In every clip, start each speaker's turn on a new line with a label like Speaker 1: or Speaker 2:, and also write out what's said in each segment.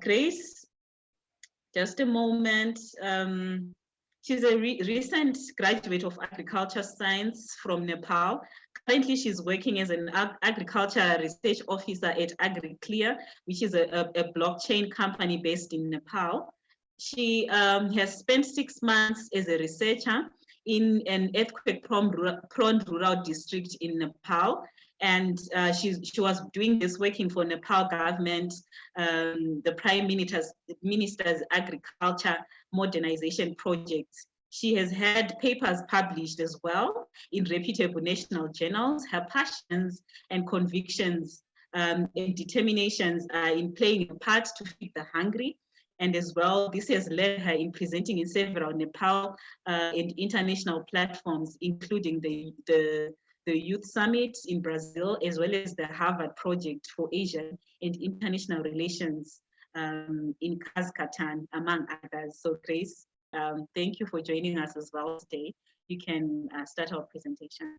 Speaker 1: Grace, just a moment. She's a recent graduate of agriculture science from Nepal. Currently, she's working as an agriculture research officer at AgriClear, which is a blockchain company based in Nepal. She has spent 6 months as a researcher in an earthquake-prone rural district in Nepal. And she was doing this working for Nepal government, the Prime Minister's Agriculture Modernization Project. She has had papers published as well in reputable national journals. Her passions and convictions and determinations are in playing a part to feed the hungry. And as well, this has led her in presenting in several Nepal and international platforms, including the Youth Summit in Brazil, as well as the Harvard Project for Asian and International Relations in Kazakhstan, among others. So Grace, thank you for joining us as well today. You can start our presentation.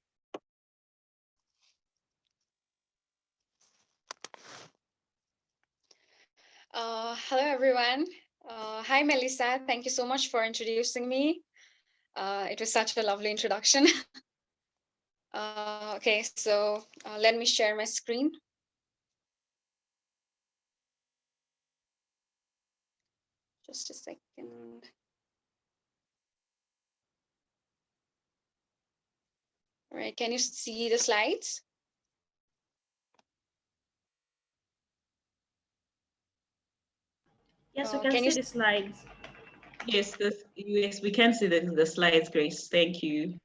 Speaker 2: Hello, everyone. Hi, Melissa. Thank you so much for introducing me. It was such a lovely introduction. Okay, so let me share my screen. Just a second. All right, can you see the slides?
Speaker 3: Yes, we can see the slides.
Speaker 1: Yes, yes, we can see the slides, Grace. Thank you.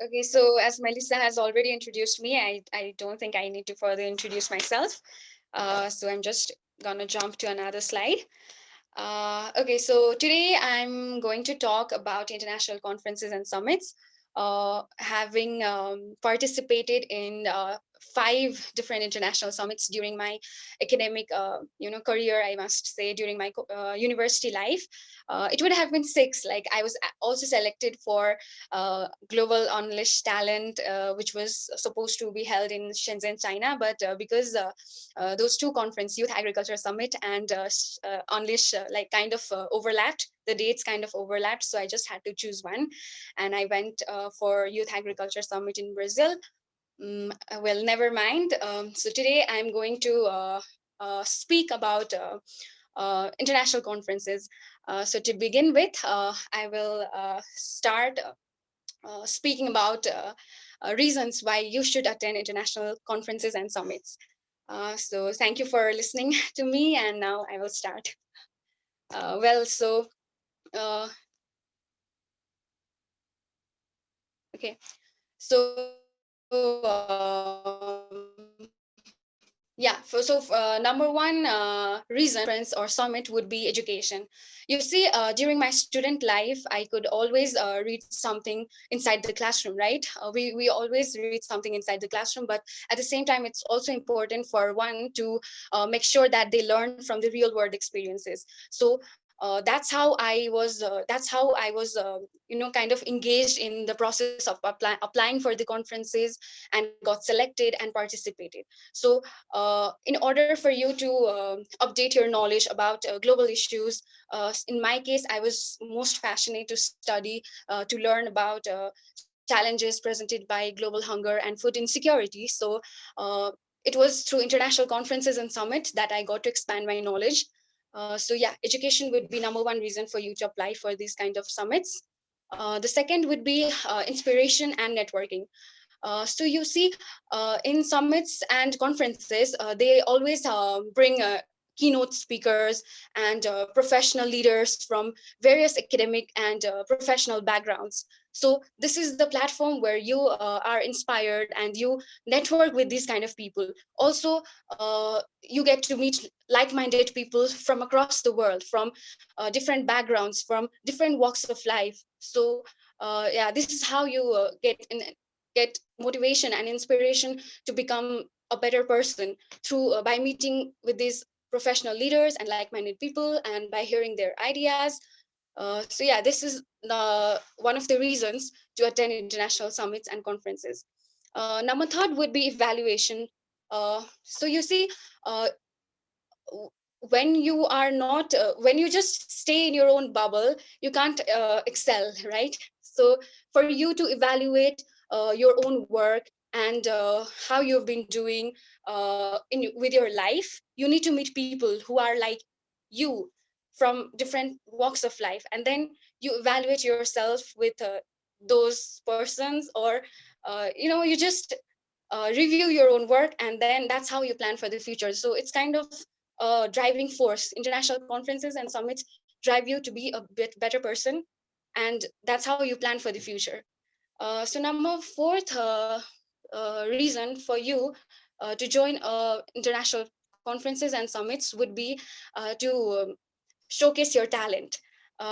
Speaker 2: Okay, so as Melissa has already introduced me, I don't think I need to further introduce myself. So I'm just gonna jump to another slide. Okay, so today I'm going to talk about international conferences and summits. Having participated in 5 different international summits during my academic career, I must say, during my university life. It would have been 6. Like, I was also selected for Global Unleash Talent, which was supposed to be held in Shenzhen, China, but because those 2 conferences, Youth Agriculture Summit and Unleash, kind of overlapped. The dates kind of overlapped, so I just had to choose one, and I went for Youth Agriculture Summit in Brazil. Well, never mind. So today I'm going to speak about international conferences. So to begin with, I will start speaking about reasons why you should attend international conferences and summits. So thank you for listening to me, and now I will start. Okay, so yeah, so number one reason or summit would be education. You see, during my student life, I could always read something inside the classroom, right? We always read something inside the classroom, but at the same time, it's also important for one to make sure that they learn from the real world experiences. So that's how I was kind of engaged in the process of applying for the conferences and got selected and participated. So in order for you to update your knowledge about global issues, in my case, I was most passionate to study, to learn about challenges presented by global hunger and food insecurity. So it was through international conferences and summit that I got to expand my knowledge. So yeah, education would be number one reason for you to apply for these kind of summits. The second would be inspiration and networking. So you see, in summits and conferences, they always bring keynote speakers and professional leaders from various academic and professional backgrounds. So this is the platform where you are inspired and you network with these kind of people. Also, you get to meet like-minded people from across the world, from different backgrounds, from different walks of life. So yeah, this is how you get motivation and inspiration to become a better person through by meeting with these professional leaders and like-minded people and by hearing their ideas. So yeah, this is one of the reasons to attend international summits and conferences. Number third would be evaluation. So you see, when you are not when you just stay in your own bubble, you can't excel, right? So for you to evaluate your own work and how you've been doing with your life, you need to meet people who are like you, from different walks of life, and then you evaluate yourself with those persons, or you just review your own work, and then that's how you plan for the future. So it's kind of driving force. International conferences and summits drive you to be a bit better person, and that's how you plan for the future. So number fourth reason for you to join international conferences and summits would be to showcase your talent.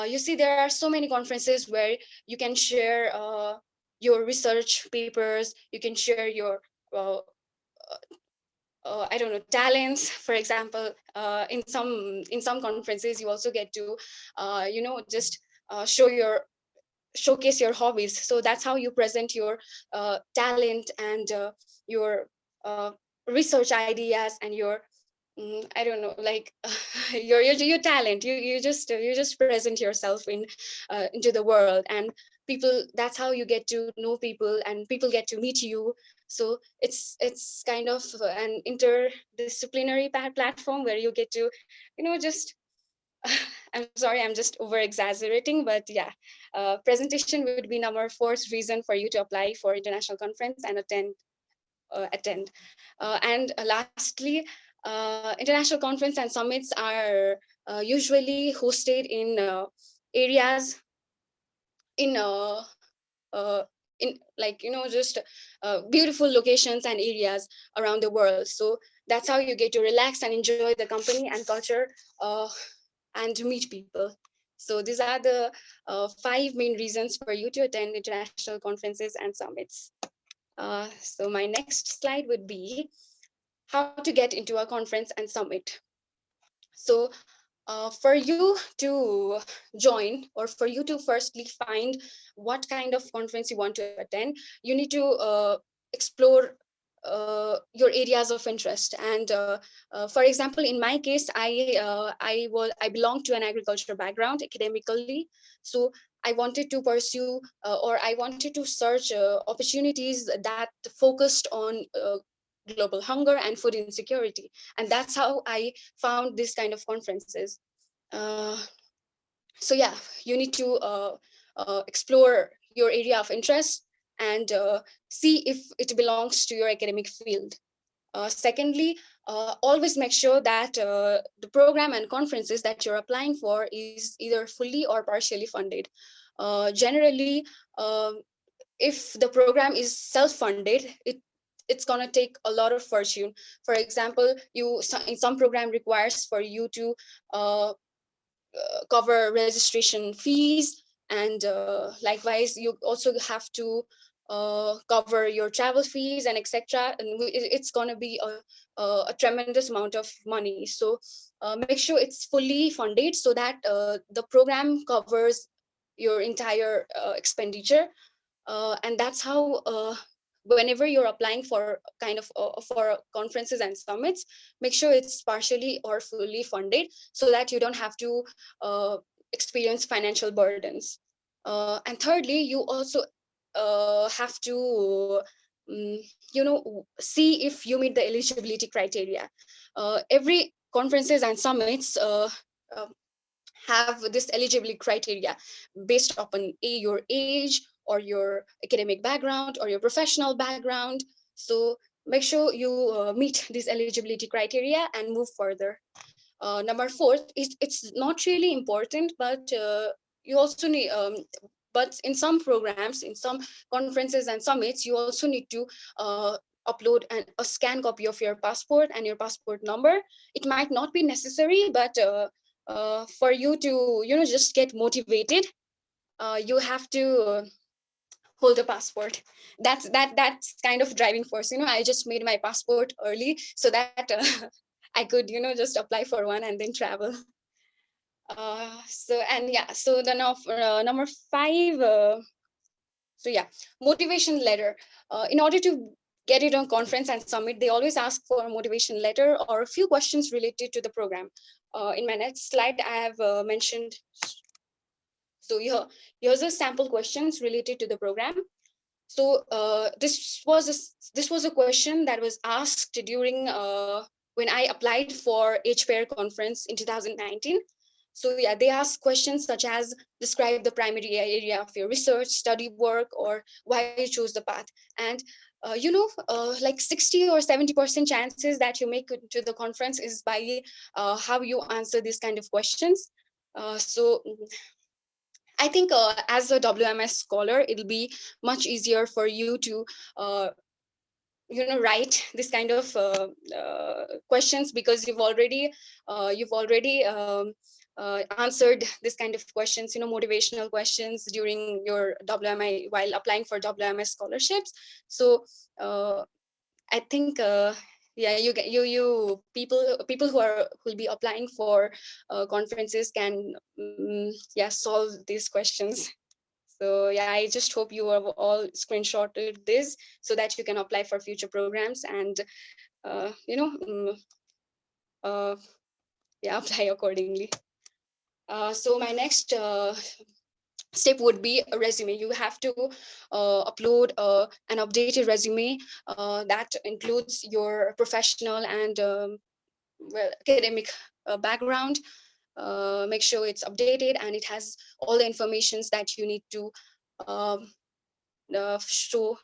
Speaker 2: You see, there are so many conferences where you can share your research papers, you can share your uh, I don't know, talents. For example, in some conferences, you also get to, just showcase your hobbies. So that's how you present your talent and your uh, research ideas and your I don't know, like your talent. You just present yourself into the world, and people. That's how you get to know people, and people get to meet you. So it's kind of an interdisciplinary platform where you get to, just I'm sorry, I'm just over exaggerating, but yeah, presentation would be number fourth reason for you to apply for international conference and attend. And lastly, international conference and summits are usually hosted in areas in uh, like just beautiful locations and areas around the world. So that's how you get to relax and enjoy the company and culture, uh, and to meet people. So these are the five main reasons for you to attend international conferences and summits. So my next slide would be how to get into a conference and summit. So for you to join, or for you to firstly find what kind of conference you want to attend, you need to explore your areas of interest. And for example, in my case, I belong to an agriculture background academically. So I wanted to pursue or I wanted to search opportunities that focused on global hunger and food insecurity, and that's how I found this kind of conferences. uh, so yeah, you need to explore your area of interest and see if it belongs to your academic field. Secondly, always make sure that the program and conferences that you're applying for is either fully or partially funded. Generally, if the program is self-funded, it's going to take a lot of fortune. For example, in some program requires for you to cover registration fees, and likewise you also have to cover your travel fees and etc, and it's going to be a tremendous amount of money. So make sure it's fully funded so that the program covers your entire expenditure. And that's how whenever you're applying for kind of for conferences and summits, make sure it's partially or fully funded so that you don't have to experience financial burdens. And thirdly, you also have to see if you meet the eligibility criteria. Every conferences and summits uh, have this eligibility criteria based upon your age or your academic background or your professional background. So make sure you meet these eligibility criteria and move further. Number four is, it's not really important, but you also need but in some programs, in some conferences and summits, you also need to upload a scan copy of your passport and your passport number. It might not be necessary, but for you to just get motivated, you have to hold a passport. That's kind of driving force. I just made my passport early so that I could just apply for one and then travel. So and yeah, so the number five, so yeah, motivation letter. In order to get it on conference and submit, they always ask for a motivation letter or a few questions related to the program. In my next slide, I have mentioned. So here's a sample questions related to the program. So this was a question that was asked during when I applied for HPAIR conference in 2019. So yeah, they ask questions such as describe the primary area of your research, study work, or why you chose the path. And like 60 or 70% chances that you make it to the conference is by how you answer these kind of questions. So I think as a WMS scholar, it'll be much easier for you to uh, write this kind of questions, because you've already answered this kind of questions, motivational questions during your WMI while applying for WMS scholarships. So I think yeah, people who will be applying for conferences can yeah, solve these questions. So yeah, I just hope you have all screenshotted this so that you can apply for future programs and uh, you know mm, uh, yeah, apply accordingly. So my next step would be a resume. You have to upload an updated resume that includes your professional and well, academic background. Make sure it's updated and it has all the informations that you need to um, show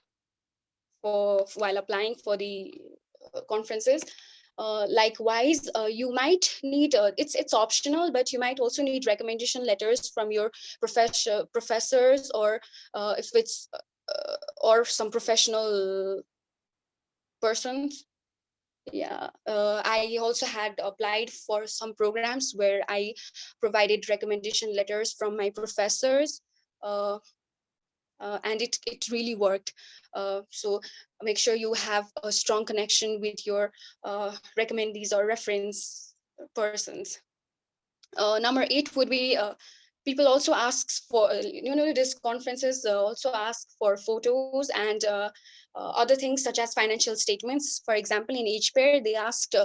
Speaker 2: for while applying for the conferences. Likewise, you might need it's optional, but you might also need recommendation letters from your professors, or if it's or some professional persons. Yeah, I also had applied for some programs where I provided recommendation letters from my professors. Uh, and it really worked. So make sure you have a strong connection with your recommendees or reference persons. Number 8 would be people also asks for these conferences also ask for photos and other things such as financial statements. For example, in HPAIR they asked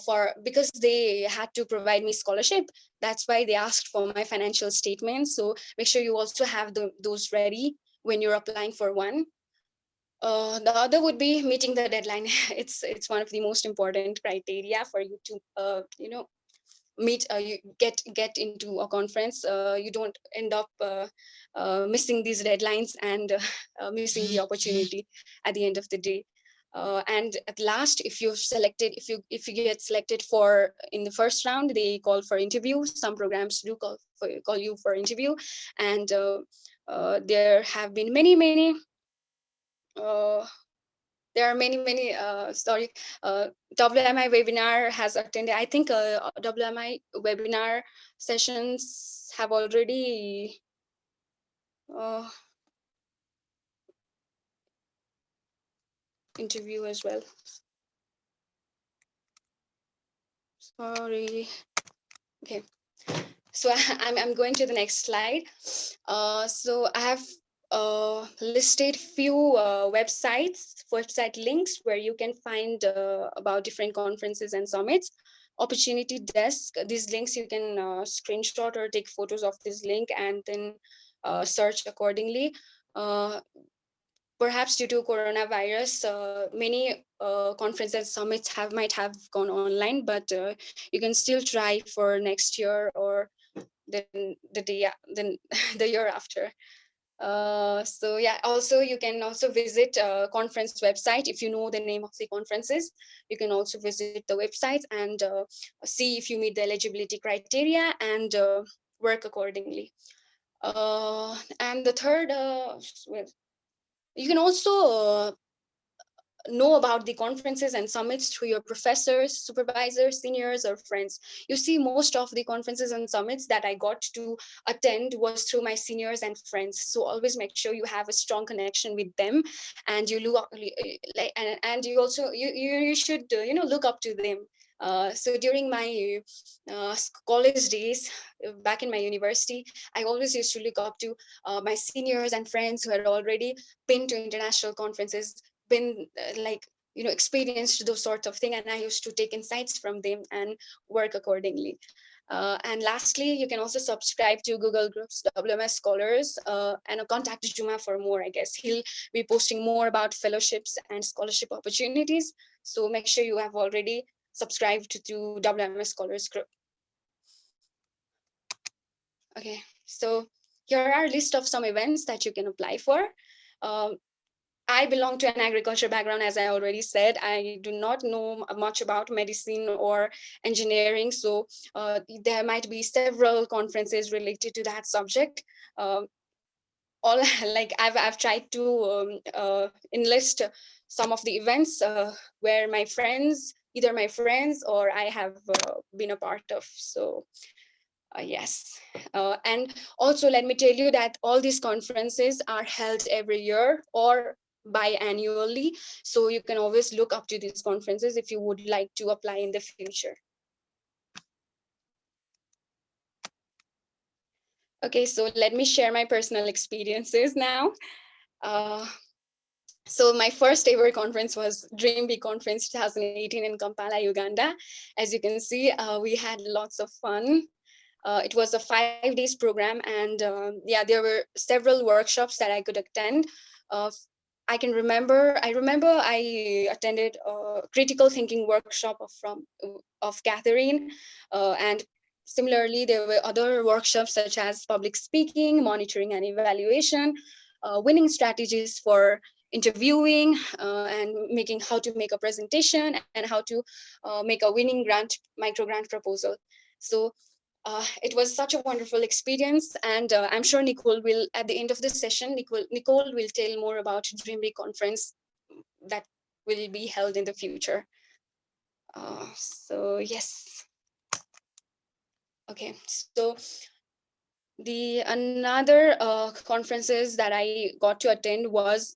Speaker 2: for, because they had to provide me scholarship, that's why they asked for my financial statements. So make sure you also have those ready when you're applying for one. The other would be meeting the deadline. It's one of the most important criteria for you to meet you get into a conference. You don't end up missing these deadlines and missing the opportunity at the end of the day. And at last, if you get selected for in the first round, they call for interview. Some programs do call you for interview, and there have been many uh, there are many sorry WMI webinar has attended. I think WMI webinar sessions have already uh, interview as well. Sorry. Okay, so I'm going to the next slide. So I have listed few website links where you can find about different conferences and summits. Opportunity desk, these links you can screenshot or take photos of this link and then search accordingly. Perhaps due to coronavirus, many conferences summits might have gone online, but you can still try for next year or then the year after. So yeah, also you can also visit conference website. If you know the name of the conferences, you can also visit the websites and see if you meet the eligibility criteria and work accordingly. And the third, well, you can also know about the conferences and summits through your professors, supervisors, seniors, or friends. You see, most of the conferences and summits that I got to attend was through my seniors and friends. So always make sure you have a strong connection with them, and you look like, and you also you should look up to them. So during my college days, back in my university, I always used to look up to my seniors and friends who had already been to international conferences, been experienced those sorts of things, and I used to take insights from them and work accordingly. And lastly, you can also subscribe to Google Groups WMS Scholars, and contact Juma for more. I guess he'll be posting more about fellowships and scholarship opportunities. So make sure you have already subscribed to WMS Scholars Group. Okay, so here are a list of some events that you can apply for. Um, I belong to an agriculture background, as I already said. I do not know much about medicine or engineering, so there might be several conferences related to that subject. All like I've tried to enlist some of the events where either my friends or I have been a part of. So yes. And also let me tell you that all these conferences are held every year or biannually. So you can always look up to these conferences if you would like to apply in the future. Okay, so let me share my personal experiences now. So my first ever conference was Dream Big Conference 2018 in Kampala, Uganda. As you can see, we had lots of fun. It was a 5 days program, and yeah, there were several workshops that I could attend. Uh, I remember I attended a critical thinking workshop of Catherine, and similarly there were other workshops such as public speaking, monitoring and evaluation, winning strategies for interviewing, and making how to make a presentation and how to make a winning micro grant proposal. So it was such a wonderful experience, and I'm sure Nicole will, at the end of this session, Nicole will tell more about Dream Big Conference that will be held in the future. So yes. Okay, so the another conferences that I got to attend was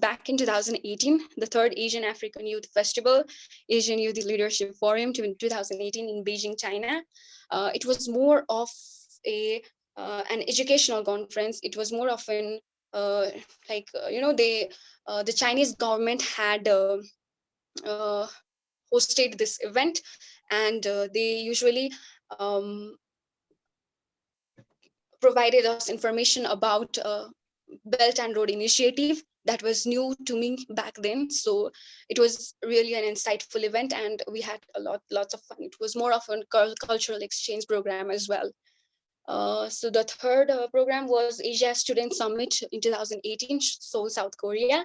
Speaker 2: back in 2018, the third Asian African Youth Festival, Asian Youth Leadership Forum in 2018 in Beijing, China. It was more of an educational conference. It was more often the Chinese government had hosted this event, and they usually provided us information about Belt and Road Initiative that was new to me back then. So it was really an insightful event, and we had lots of fun. It was more of a cultural exchange program as well. So the third program was Asia Student Summit in 2018, Seoul, South Korea.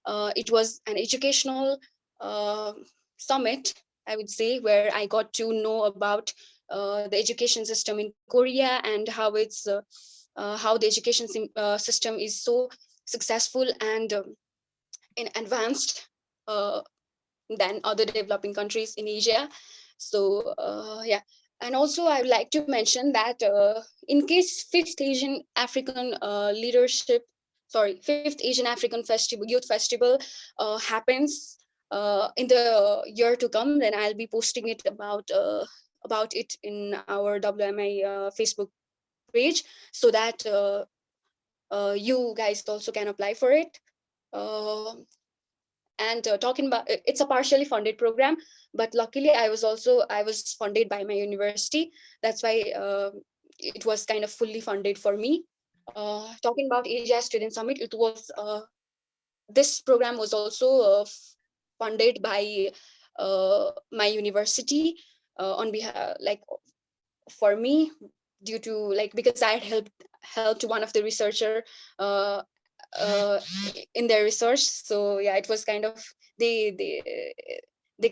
Speaker 2: It was an educational summit, I would say, where I got to know about the education system in Korea and how how the education system is so successful and advanced than other developing countries in Asia. So yeah, and also I would like to mention that in case Fifth Asian African Festival, Youth Festival happens in the year to come, then I'll be posting it about it in our WMI Facebook page, so that you guys also can apply for it. And talking about, it's a partially funded program, but luckily I was funded by my university. That's why it was kind of fully funded for me. Talking about Asia Student Summit, this program was also funded by my university on behalf, like, for me, due to, like, because I had helped one of the researcher uh, uh, in their research. So yeah, it was kind of, they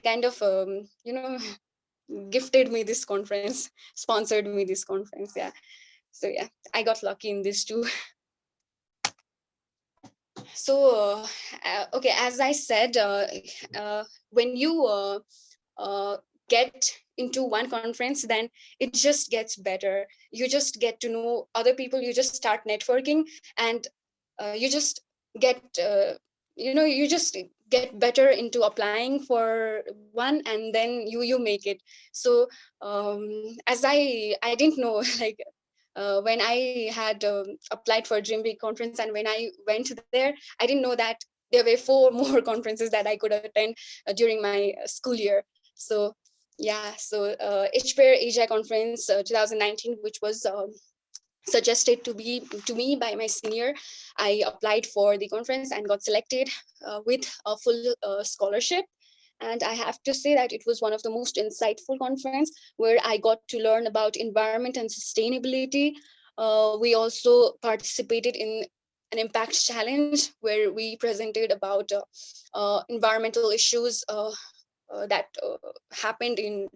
Speaker 2: kind of gifted me this conference, sponsored me this conference. Yeah, so yeah, I got lucky in this too. So okay, as I said, when you get into one conference, then it just gets better. You just get to know other people, you just start networking, and you just get you just get better into applying for one, and then you make it. So as I didn't know like when I had applied for Dream Big Conference, and when I went there, I didn't know that there were 4 more conferences that I could attend during my school year. So yeah, so HPAIR Asia Conference 2019, which was suggested to me by my senior. I applied for the conference and got selected with a full scholarship. And I have to say that it was one of the most insightful conference where I got to learn about environment and sustainability. We also participated in an impact challenge where we presented about environmental issues that happened in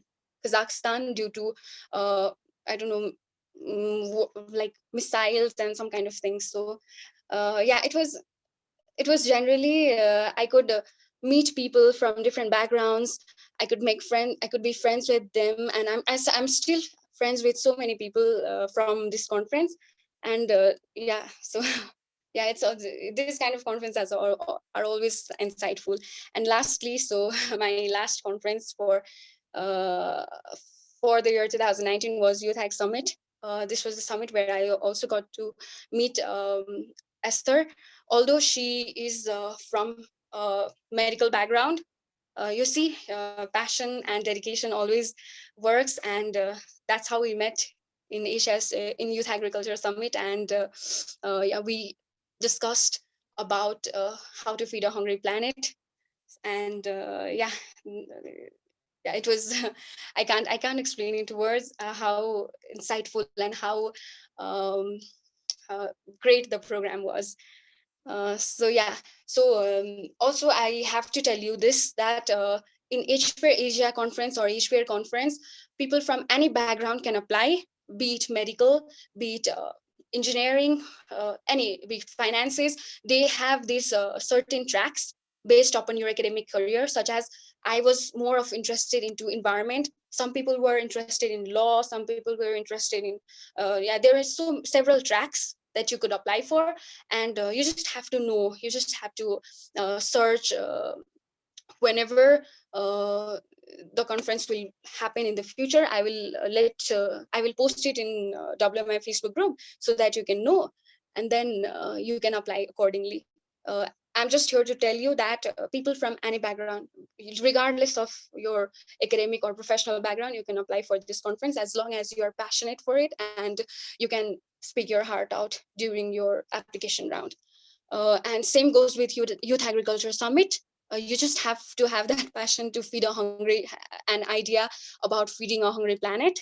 Speaker 2: Kazakhstan due to I don't know, like missiles and some kind of things. So yeah, it was generally I could meet people from different backgrounds. I could be friends with them, and I'm still friends with so many people from this conference. And yeah, so yeah, it's this kind of conferences are always insightful. And lastly, so my last conference uh, for the year 2019 was Youth Hack Summit. This was the summit where I also got to meet Esther. Although she is from medical background, you see, passion and dedication always works, and that's how we met in Asia's in Youth Agriculture Summit. And yeah, we discussed about how to feed a hungry planet. And yeah, yeah, it was I can't explain into words how insightful and how um, great the program was. So yeah, so also I have to tell you this, that in HPAIR Asia conference or HPAIR conference, people from any background can apply, be it medical, be it engineering, be it finances. They have these certain tracks based upon your academic career, such as I was more of interested into environment. Some people were interested in law. Some people were interested in yeah, there are several tracks that you could apply for. And you just have to know, you just have to search whenever the conference will happen in the future. I will post it in WMI Facebook group so that you can know, and then you can apply accordingly. I'm just here to tell you that people from any background, regardless of your academic or professional background, you can apply for this conference as long as you are passionate for it and you can speak your heart out during your application round. And same goes with Youth Agriculture Summit. You just have to have that passion to feed a hungry, an idea about feeding a hungry planet.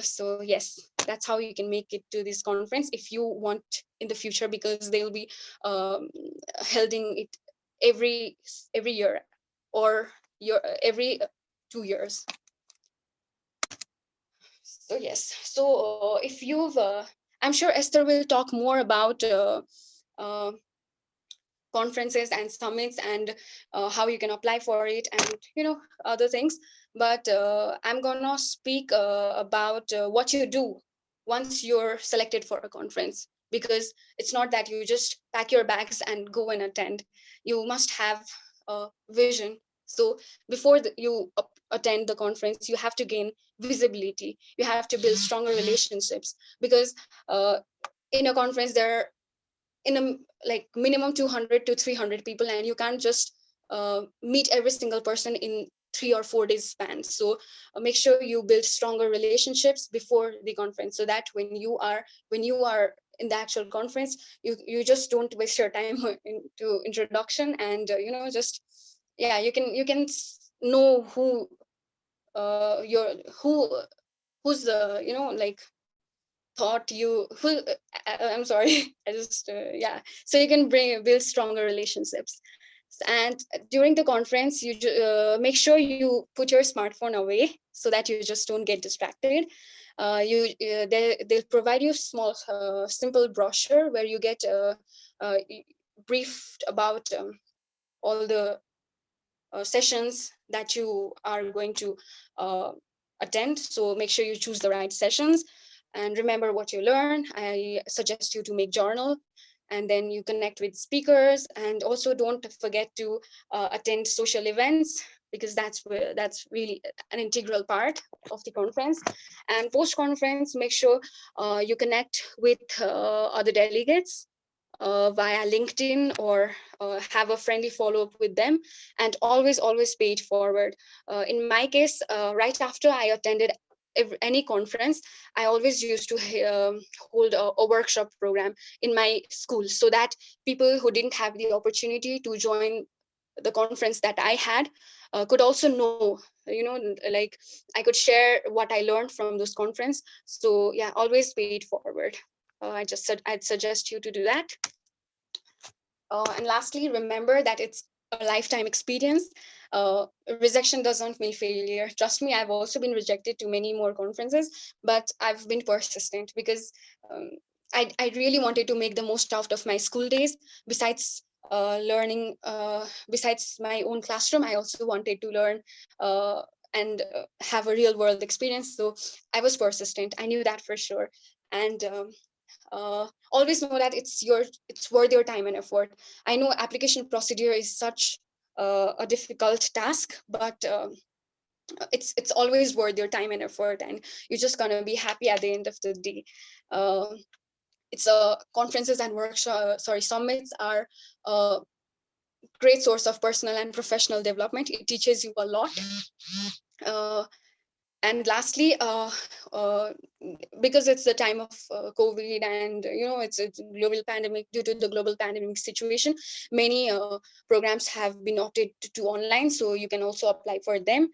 Speaker 2: So yes, that's how you can make it to this conference if you want in the future, because they'll be holding it every year, or every 2 years. So yes, so if you've I'm sure Esther will talk more about uh, conferences and summits and how you can apply for it, and other things. But I'm gonna speak about what you do once you're selected for a conference, because it's not that you just pack your bags and go and attend. You must have a vision. So before you attend the conference, you have to gain visibility, you have to build stronger relationships, because in a conference there are in a like minimum 200 to 300 people, and you can't just meet every single person in 3 or 4 days span. So make sure you build stronger relationships before the conference, so that when you are in the actual conference, you just don't waste your time into introduction, and just yeah, you can know your who's like thought you who I'm sorry. I just yeah, so you can build stronger relationships. And during the conference, you make sure you put your smartphone away so that you just don't get distracted. They'll provide you small simple brochure where you get uh, briefed about all the sessions that you are going to uh, attend. So make sure you choose the right sessions and remember what you learn. I suggest you to make journal, and then you connect with speakers, and also don't forget to attend social events, because that's really an integral part of the conference. And post conference, make sure you connect with other delegates, via LinkedIn or have a friendly follow-up with them, and always pay it forward. In my case, right after I attended any conference, I always used to hold a workshop program in my school, so that people who didn't have the opportunity to join the conference that I had could also know, like I could share what I learned from those conference. So yeah, always pay it forward. I'd suggest you to do that. And lastly, remember that it's a lifetime experience. Rejection doesn't mean failure. Trust me, I've also been rejected to many more conferences, but I've been persistent because um, I really wanted to make the most out of my school days. Besides learning, besides my own classroom, I also wanted to learn and have a real world experience. So I was persistent. I knew that for sure. And always know that it's worth your time and effort. I know application procedure is such a difficult task, but it's always worth your time and effort, and you're just gonna be happy at the end of the day. uh, it's conferences and workshop sorry summits are a great source of personal and professional development. It teaches you a lot. uh, and lastly, because it's the time of COVID, and it's a global pandemic. Due to the global pandemic situation, many programs have been opted to online, so you can also apply for them,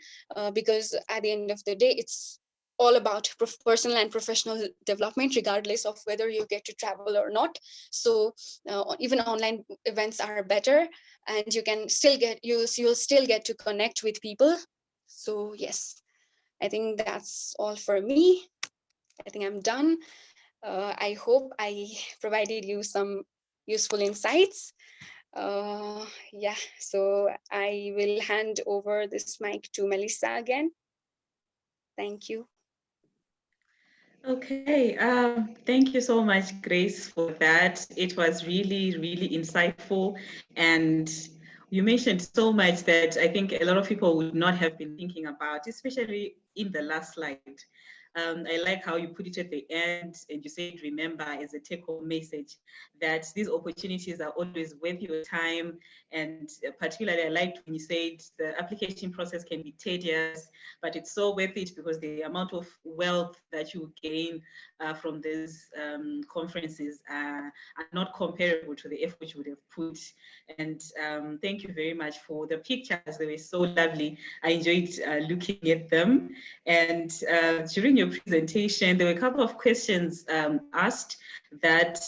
Speaker 2: because at the end of the day, it's all about personal and professional development, regardless of whether you get to travel or not. So even online events are better, and you can still you'll still get to connect with people. So yes, I think that's all for me. I think I'm done. I hope I provided you some useful insights. Yeah, so I will hand over this mic to Melissa again. Thank you.
Speaker 1: Okay, thank you so much, Grace, for that. It was really, really insightful. And you mentioned so much that I think a lot of people would not have been thinking about, especially in the last slide. I like how you put it at the end and you said, remember, as a take-home message, that these opportunities are always worth your time. And particularly, I liked when you said the application process can be tedious, but it's so worth it because the amount of wealth that you gain from these conferences are not comparable to the effort you would have put. And thank you very much for the pictures. They were so lovely. I enjoyed looking at them. And during your presentation, there were a couple of questions asked that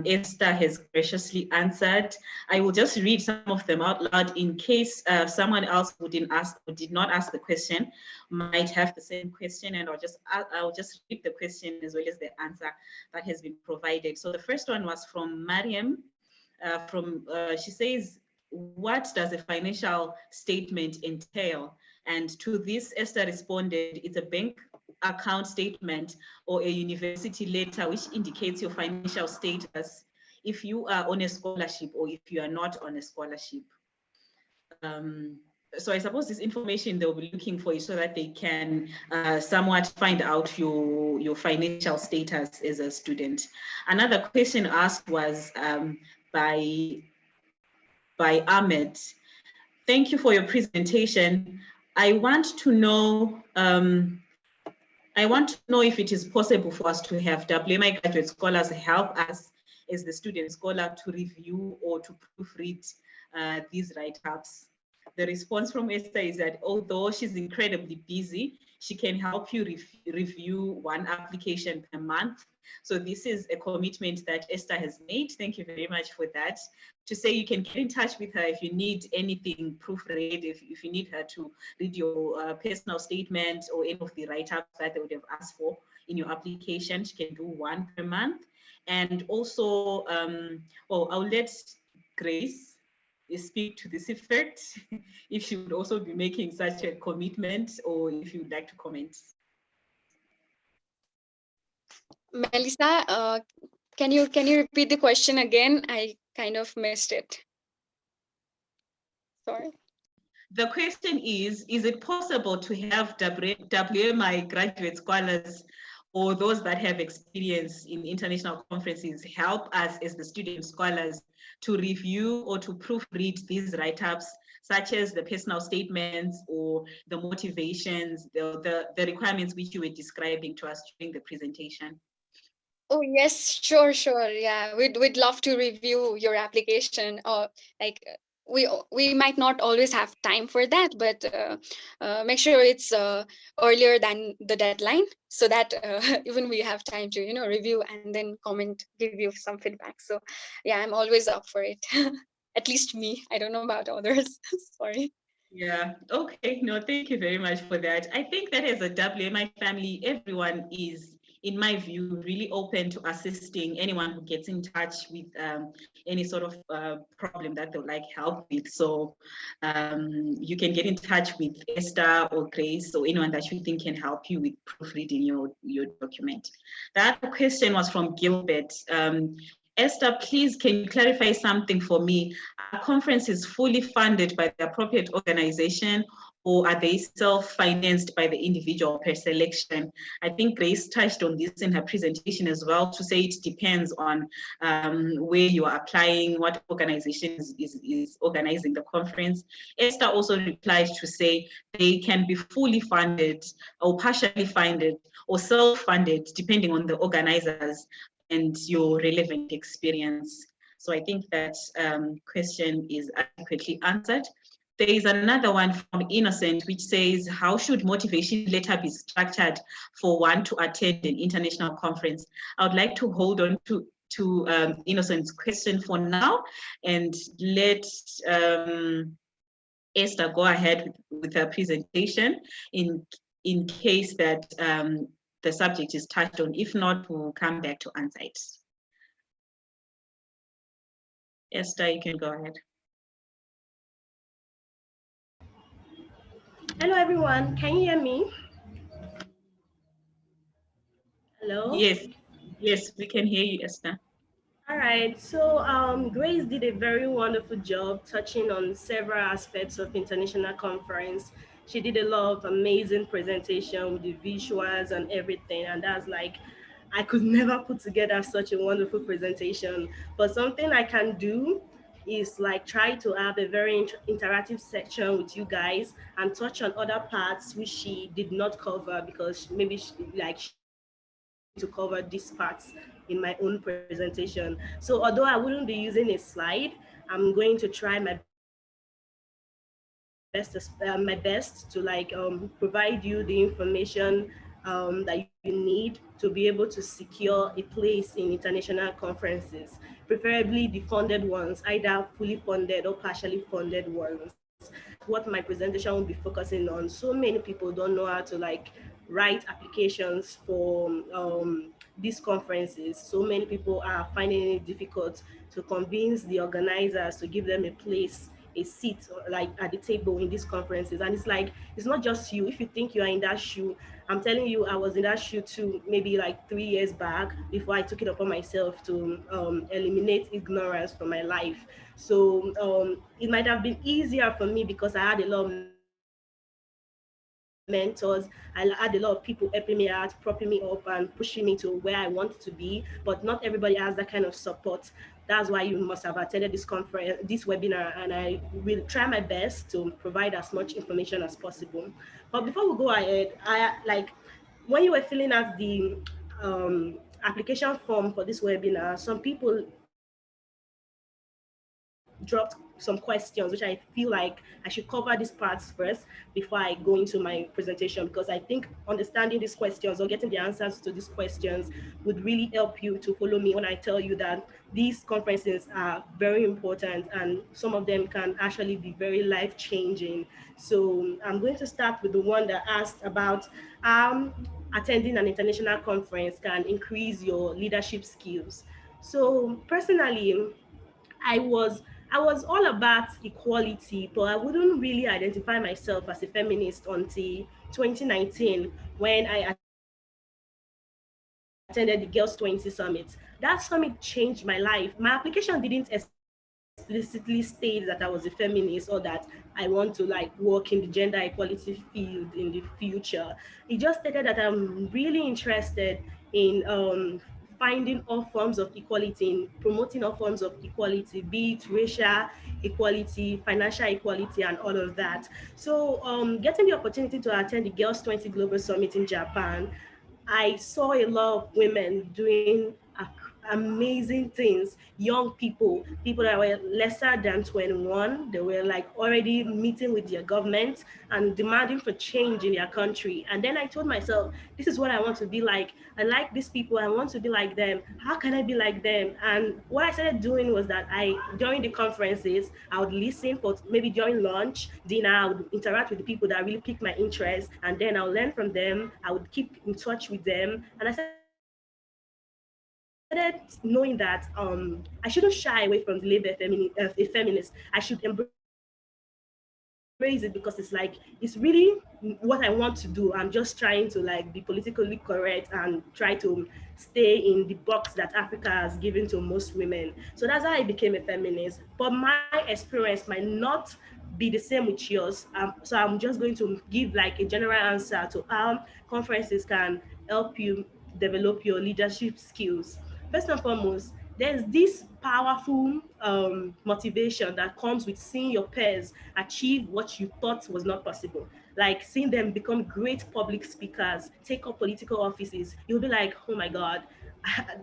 Speaker 1: Esther has graciously answered. I will just read some of them out loud in case someone else who did not ask the question might have the same question, and I'll just read the question as well as the answer that has been provided. So the first one was from Mariam. She says, what does a financial statement entail? And to this, Esther responded, it's a bank account statement or a university letter which indicates your financial status if you are on a scholarship or if you are not on a scholarship. So I suppose this information they'll be looking for is so that they can somewhat find out your financial status as a student. Another question asked was by Ahmed. Thank you for your presentation. I want to know if it is possible for us to have WMI graduate scholars help us as the student scholar to review or to proofread these write-ups. The response from Esther is that although she's incredibly busy, she can help you review one application per month. So this is a commitment that Esther has made. Thank you very much for that. To say you can get in touch with her if you need anything proofread, if you need her to read your personal statement or any of the write-ups that they would have asked for in your application. She can do one per month. And also, I'll let Grace speak to this effect if she would also be making such a commitment, or if you would like to comment.
Speaker 2: Melissa, can you repeat the question again? I kind of missed it. Sorry.
Speaker 1: The question is it possible to have WMI graduate scholars or those that have experience in international conferences help us as the student scholars to review or to proofread these write-ups, such as the personal statements or the motivations, the requirements which you were describing to us during the presentation?
Speaker 2: Oh yes, sure. Yeah, we'd love to review your application. Or like we might not always have time for that, but make sure it's earlier than the deadline, so that even we have time to review and then comment, give you some feedback. So yeah, I'm always up for it. At least me. I don't know about others. Sorry.
Speaker 1: Yeah, okay. No, thank you very much for that. I think that as a WMI family, everyone is, in my view, really open to assisting anyone who gets in touch with any sort of problem that they would like help with. So you can get in touch with Esther or Grace or anyone that you think can help you with proofreading your document. That question was from Gilbert. Esther, please, can you clarify something for me? Are conferences fully funded by the appropriate organization, or are they self-financed by the individual per selection? I think Grace touched on this in her presentation as well, to say it depends on where you are applying, what organization is organizing the conference. Esther also replied to say they can be fully funded or partially funded or self-funded, depending on the organizers and your relevant experience. So I think that question is adequately answered. There is another one from Innocent, which says, how should motivation letter be structured for one to attend an international conference? I would like to hold on to Innocent's question for now and let Esther go ahead with her presentation in case that the subject is touched on. If not, we'll come back to answer it. Esther, you can go ahead.
Speaker 3: Hello, everyone. Can you hear me? Hello?
Speaker 1: Yes, we can hear you, Esther.
Speaker 3: All right. So Grace did a very wonderful job touching on several aspects of international conference. She did a lot of amazing presentation with the visuals and everything. And that's like, I could never put together such a wonderful presentation. But something I can do is like try to have a very interactive section with you guys and touch on other parts which she did not cover, because maybe she wanted me to cover these parts in my own presentation. So although I wouldn't be using a slide, I'm going to try my my best to like provide you the information that you need to be able to secure a place in international conferences, preferably the funded ones, either fully funded or partially funded ones. That's what my presentation will be focusing on. So many people don't know how to like write applications for these conferences. So many people are finding it difficult to convince the organizers to give them a place, a seat like at the table in these conferences. And it's like, it's not just you. If you think you are in that shoe, I'm telling you, I was in that shoe too, maybe like 3 years back, before I took it upon myself to eliminate ignorance from my life. So it might have been easier for me because I had a lot of mentors. I had a lot of people helping me out, propping me up and pushing me to where I want to be. But not everybody has that kind of support. That's why you must have attended this webinar, and I will try my best to provide as much information as possible. But before we go ahead, when you were filling out the application form for this webinar, some people dropped some questions, which I feel like I should cover these parts first before I go into my presentation, because I think understanding these questions or getting the answers to these questions would really help you to follow me when I tell you that these conferences are very important, and some of them can actually be very life changing. So I'm going to start with the one that asked about attending an international conference can increase your leadership skills. So personally, I was I was all about equality, but I wouldn't really identify myself as a feminist until 2019, when I attended the Girls 20 Summit. That summit changed my life. My application didn't explicitly say explicitly state that I was a feminist or that I want to like work in the gender equality field in the future. It just stated that I'm really interested in finding all forms of equality, in promoting all forms of equality, be it racial equality, financial equality, and all of that. So, getting the opportunity to attend the Girls 20 Global Summit in Japan, I saw a lot of women doing amazing things. Young people, people that were lesser than 21, they were like already meeting with their government and demanding for change in their country. And then I told myself, this is what I want to be like. I like these people. I want to be like them. How can I be like them? And what I started doing was that during the conferences, I would listen for maybe during lunch, dinner, I would interact with the people that really piqued my interest. And then I'll learn from them. I would keep in touch with them. And I started knowing that I shouldn't shy away from the label a feminist. I should embrace it because it's really what I want to do. I'm just trying to like be politically correct and try to stay in the box that Africa has given to most women. So that's how I became a feminist. But my experience might not be the same with yours. So I'm just going to give like a general answer to how conferences can help you develop your leadership skills. First and foremost, there's this powerful motivation that comes with seeing your peers achieve what you thought was not possible. Like seeing them become great public speakers, take up political offices. You'll be like, oh my God,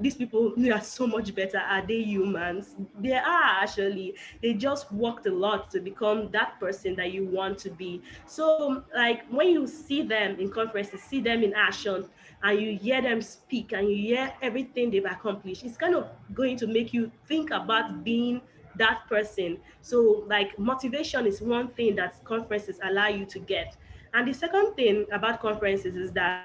Speaker 3: these people they are so much better. Are they humans? They are actually. They just worked a lot to become that person that you want to be. So, like when you see them in conferences, see them in action, and you hear them speak, and you hear everything they've accomplished, it's kind of going to make you think about being that person. So, like motivation is one thing that conferences allow you to get. And the second thing about conferences is that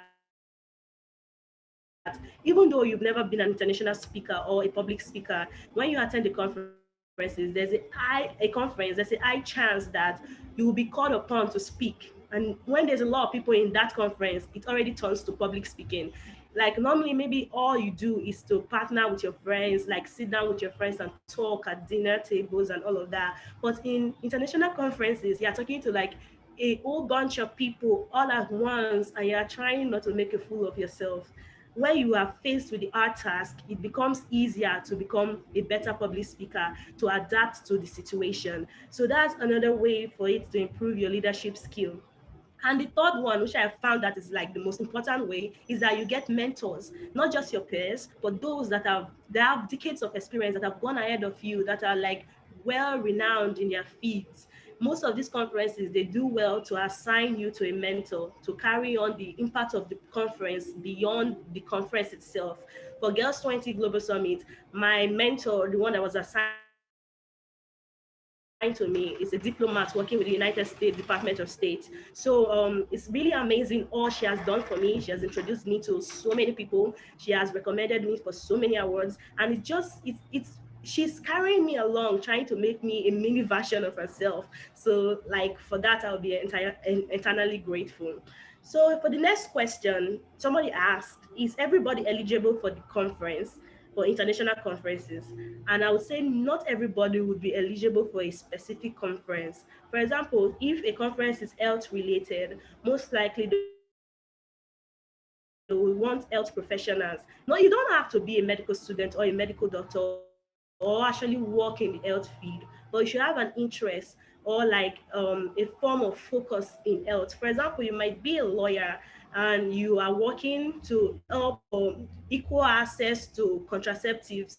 Speaker 3: even though you've never been an international speaker or a public speaker, when you attend the conferences, there's there's a high chance that you will be called upon to speak. And when there's a lot of people in that conference, it already turns to public speaking. Like normally, maybe all you do is to partner with your friends, like sit down with your friends and talk at dinner tables and all of that. But in international conferences, you're talking to like a whole bunch of people all at once, and you're trying not to make a fool of yourself. When you are faced with the hard task, it becomes easier to become a better public speaker, to adapt to the situation. So that's another way for it to improve your leadership skill. And the third one, which I found that is like the most important way, is that you get mentors, not just your peers, but those that have decades of experience, that have gone ahead of you, that are like well renowned in their fields. Most of these conferences, they do well to assign you to a mentor to carry on the impact of the conference beyond the conference itself. For Girls 20 Global Summit, my mentor, the one that was assigned to me, is a diplomat working with the United States Department of State. So it's really amazing all she has done for me. She has introduced me to so many people. She has recommended me for so many awards, and she's carrying me along, trying to make me a mini version of herself. So like for that, I'll be eternally grateful. So for the next question, somebody asked, is everybody eligible for the conference, for international conferences? And I would say not everybody would be eligible for a specific conference. For example, if a conference is health related, most likely they will want health professionals. No, you don't have to be a medical student or a medical doctor or actually work in the health field, but you should have an interest or like a form of focus in health. For example, you might be a lawyer and you are working to help equal access to contraceptives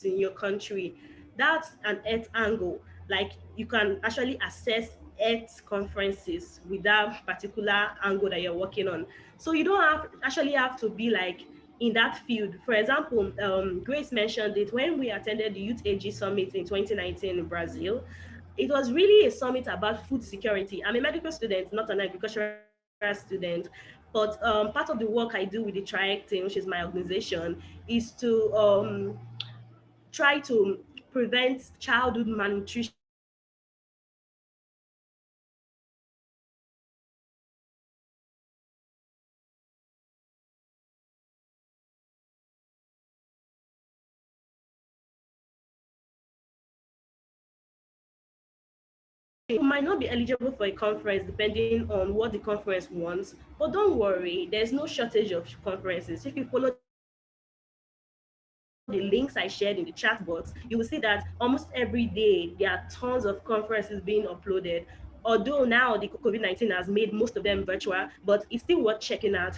Speaker 3: in your country. That's an earth angle. Like you can actually access earth conferences with that particular angle that you're working on. So you don't actually have to be like in that field. For example, Grace mentioned it when we attended the Youth AG Summit in 2019 in Brazil. It was really a summit about food security. I'm a medical student, not an agricultural student. But part of the work I do with the Triac team, which is my organization, is to try to prevent childhood malnutrition in Africa. So we use food security to ensure that children, they are able to eat food, and also to prevent malnutrition in Africa. You might not be eligible for a conference depending on what the conference wants, but don't worry, there's no shortage of conferences. If you follow the links I shared in the chat box, you will see that almost every day there are tons of conferences being uploaded. Although now the COVID-19 has made most of them virtual, but it's still worth checking out.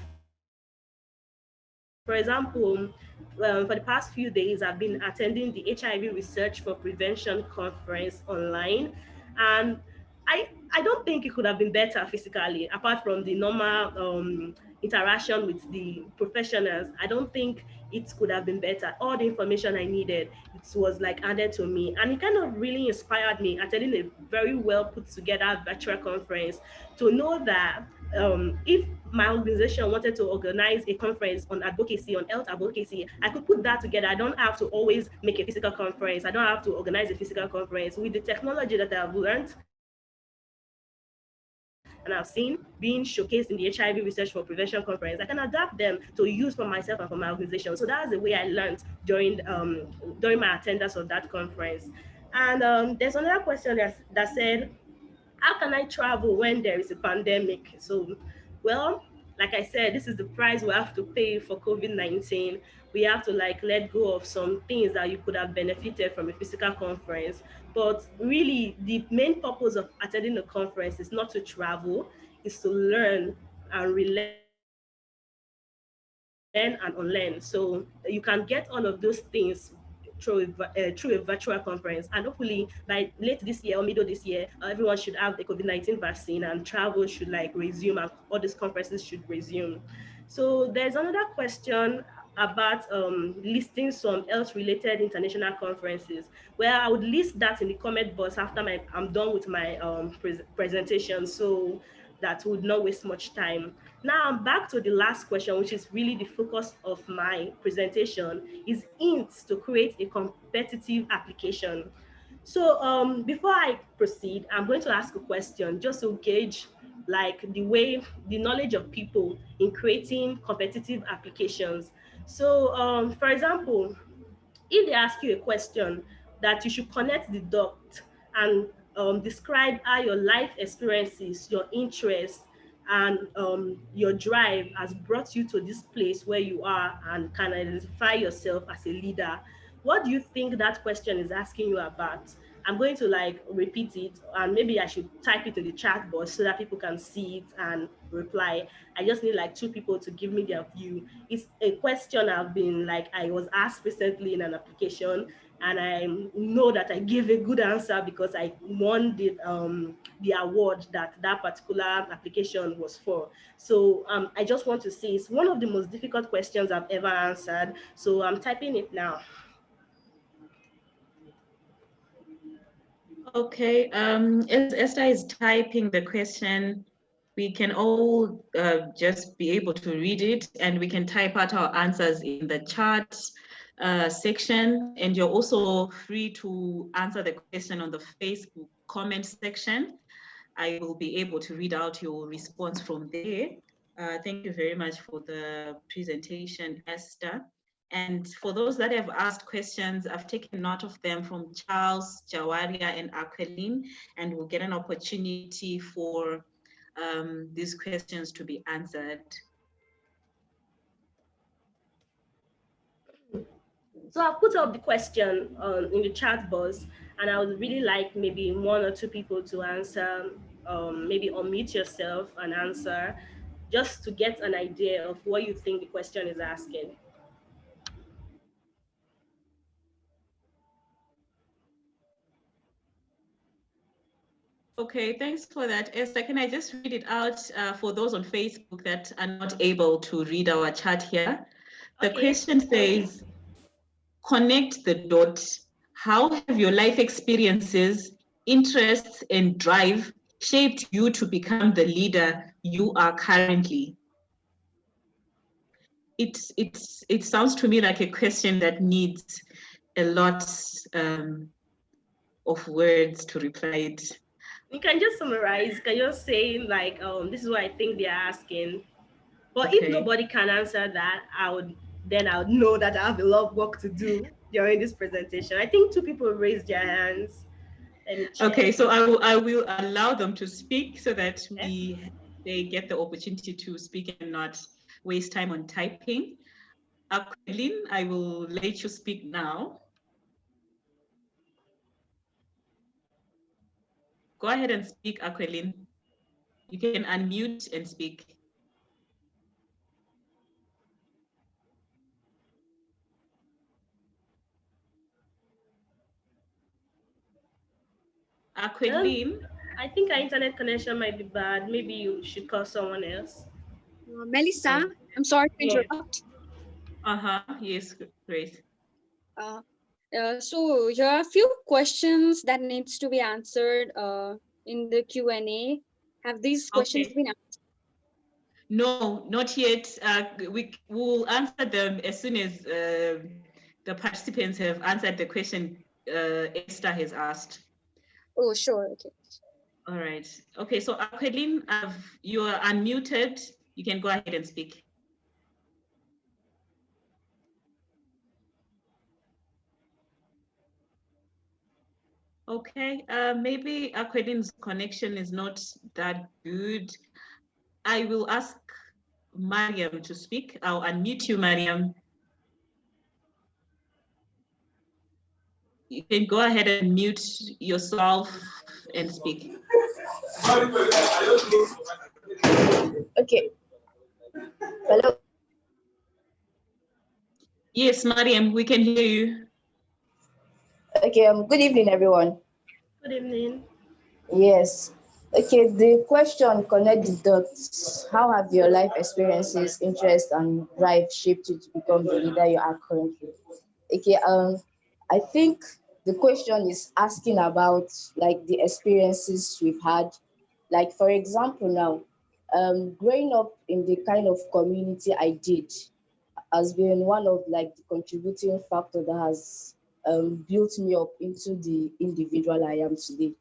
Speaker 3: For example, for the past few days, I've been attending the HIV Research for Prevention Conference online, and I don't think it could have been better physically, apart from the normal interaction with the professionals. I don't think it could have been better. All the information I needed, it was like added to me, and it kind of really inspired me attending a very well put together virtual conference to know that if my organization wanted to organize a conference on advocacy, on health advocacy, I could put that together. I don't have to always make a physical conference. I don't have to organize a physical conference. With the technology that I've learned and I've seen being showcased in the HIV Research for Prevention Conference, I can adapt them to use for myself and for my organization. So that's the way I learned during my attendance of that conference. And there's another question that said, how can I travel when there is a pandemic? So, well, like I said, this is the price we have to pay for COVID-19. We have to like let go of some things that you could have benefited from a physical conference. But really, the main purpose of attending a conference is not to travel, is to learn and relearn and unlearn. So you can get all of those things through a virtual conference, and hopefully by late this year or middle this year, everyone should have the COVID-19 vaccine and travel should like resume and all these conferences should resume. So there's another question about listing some else related international conferences. Well, I would list that in the comment box after I'm done with my presentation, so that would not waste much time. Now, back to the last question, which is really the focus of my presentation, is hints to create a competitive application. So before I proceed, I'm going to ask a question just to gauge like the knowledge of people in creating competitive applications. So for example, if they ask you a question that you should connect the dot and describe how your life experiences, your interests, and your drive has brought you to this place where you are and can identify yourself as a leader, what do you think that question is asking you about? I'm going to like repeat it, and maybe I should type it in the chat box so that people can see it and reply. I just need like two people to give me their view. It's a question I was asked recently in an application, and I know that I gave a good answer because I won the award that that particular application was for. So I just want to say it's one of the most difficult questions I've ever answered. So I'm typing it now.
Speaker 1: Okay, as Esther is typing the question, we can all just be able to read it, and we can type out our answers in the chat section. And you're also free to answer the question on the Facebook comment section. I will be able to read out your response from there. Thank you very much for the presentation, Esther. And for those that have asked questions, I've taken note of them from Charles, Jawaria, and Aqueline, and we'll get an opportunity for these questions to be answered.
Speaker 3: So I'll put up the question in the chat box, and I would really like maybe one or two people to answer, maybe unmute yourself and answer, just to get an idea of what you think the question is asking.
Speaker 1: Okay, thanks for that, Esther. Can I just read it out for those on Facebook that are not able to read our chat here? The question says, connect the dots. How have your life experiences, interests, and drive shaped you to become the leader you are currently? It sounds to me like a question that needs a lot of words to reply it.
Speaker 3: You can just summarize. Can you just say like, this is what I think they're asking. But
Speaker 1: Okay.
Speaker 3: if nobody can answer that, I would know that I have a lot of work to do during this presentation. I think two people raised their hands. Let me check.
Speaker 1: Okay, so I will allow them to speak so that they get the opportunity to speak and not waste time on typing. Aquilin, I will let you speak now. Go ahead and speak, Aquilin. You can unmute and speak. Aquilin?
Speaker 3: I think our internet connection might be bad. Maybe you should call someone else.
Speaker 2: Melissa, I'm sorry to
Speaker 3: Yeah.
Speaker 2: interrupt.
Speaker 1: Yes, great.
Speaker 2: So here are a few questions that needs to be answered in the Q&A. Have these questions been answered?
Speaker 1: No, not yet. We will answer them as soon as the participants have answered the question Esther has asked.
Speaker 2: Oh, sure. Okay.
Speaker 1: All right. Okay, so Aquilin, you are unmuted. You can go ahead and speak. Okay, maybe Aquelin's connection is not that good. I will ask Mariam to speak. I'll unmute you, Mariam. You can go ahead and mute yourself and speak.
Speaker 4: Okay. Hello.
Speaker 1: Yes, Mariam, we can hear you.
Speaker 4: Okay. Good evening, everyone.
Speaker 3: Good evening.
Speaker 4: Yes. Okay. The question connect the dots. How have your life experiences, interest, and drive shaped you to become the leader you are currently? Okay. I think the question is asking about like the experiences we've had. Like for example, now, growing up in the kind of community I did has been one of like the contributing factor that has built me up into the individual I am today.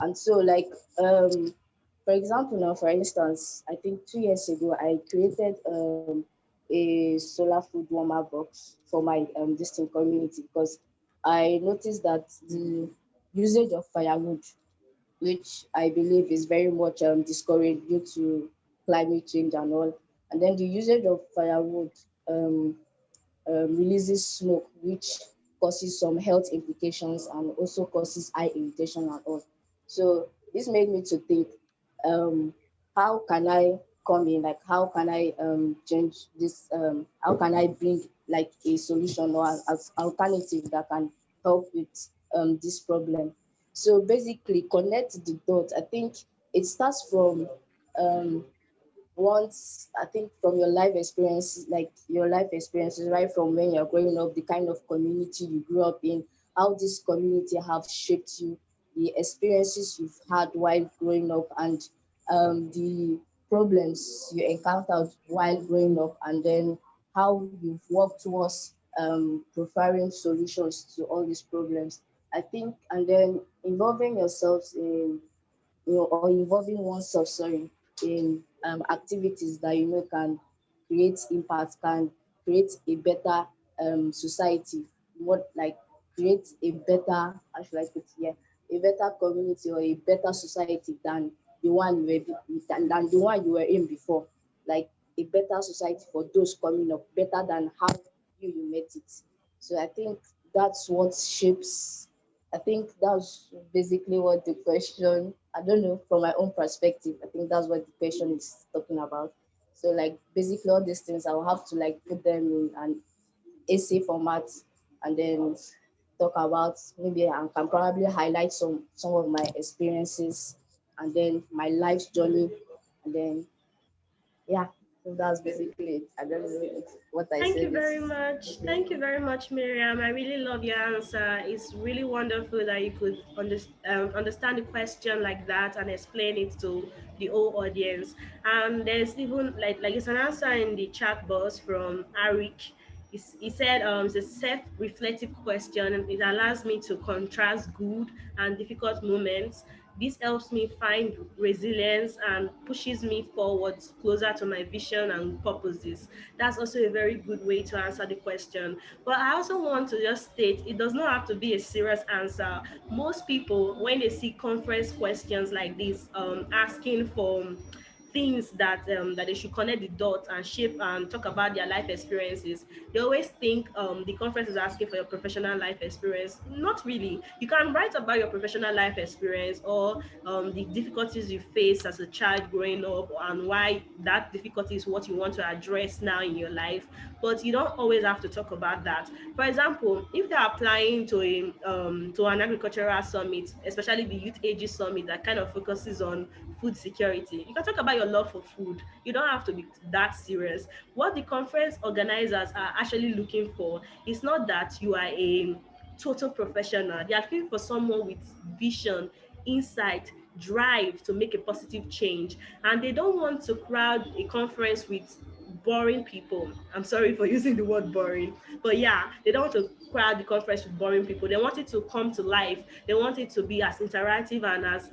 Speaker 4: And so like for example now, for instance, I think 2 years ago I created a solar food warmer box for my distant community because I noticed that the usage of firewood, which I believe is very much discouraged due to climate change and all. And then the usage of firewood um, releases smoke, which causes some health implications and also causes eye irritation and all. So this made me to think, um, how can I come in? Like, how can I change this? How can I bring like a solution or an alternative that can help with this problem? So basically, connect the dots. I think it starts from um, once I think from your life experiences, like your life experiences, right from when you're growing up, the kind of community you grew up in, how this community have shaped you, the experiences you've had while growing up, and the problems you encountered while growing up, and then how you've worked towards providing solutions to all these problems. I think, and then involving yourselves in or involving oneself, sorry, in activities that can create impact, can create a better society, what like create a better, how should I put it here, a better community or a better society than the one than the one you were in before, like a better society for those coming up, better than how you met it. So I think that's what shapes. I think that's basically what the question, I don't know, from my own perspective, I think that's what the question is talking about. So like basically all these things, I will have to like put them in an essay format and then talk about, maybe I can probably highlight some of my experiences and then my life's journey. And then, yeah, so that's basically it. I don't know if what I
Speaker 3: Thank you
Speaker 4: said
Speaker 3: very
Speaker 4: is
Speaker 3: much.
Speaker 4: okay.
Speaker 3: Thank you very much, Miriam. I really love your answer. It's really wonderful that you could understand the question like that and explain it to the whole audience. And there's even like it's an answer in the chat box from Arik. He said it's a self-reflective question and it allows me to contrast good and difficult moments, This helps me find resilience and pushes me forwards closer to my vision and purposes. That's also a very good way to answer the question. But I also want to just state it does not have to be a serious answer. Most people, when they see conference questions like this, asking for things that they should connect the dots and shape and talk about their life experiences, they always think the conference is asking for your professional life experience. Not really. You can write about your professional life experience or the difficulties you face as a child growing up and why that difficulty is what you want to address now in your life. But you don't always have to talk about that. For example, if you're applying to an agricultural summit, especially the Youth Ages Summit that kind of focuses on food security, you can talk about your love for food. You don't have to be that serious. What the conference organizers are actually looking for is not that you are a total professional. They are looking for someone with vision, insight, drive to make a positive change. And they don't want to crowd a conference with boring people. I'm sorry for using the word boring, but yeah, they don't want to crowd the conference with boring people. They want it to come to life. They want it to be as interactive and as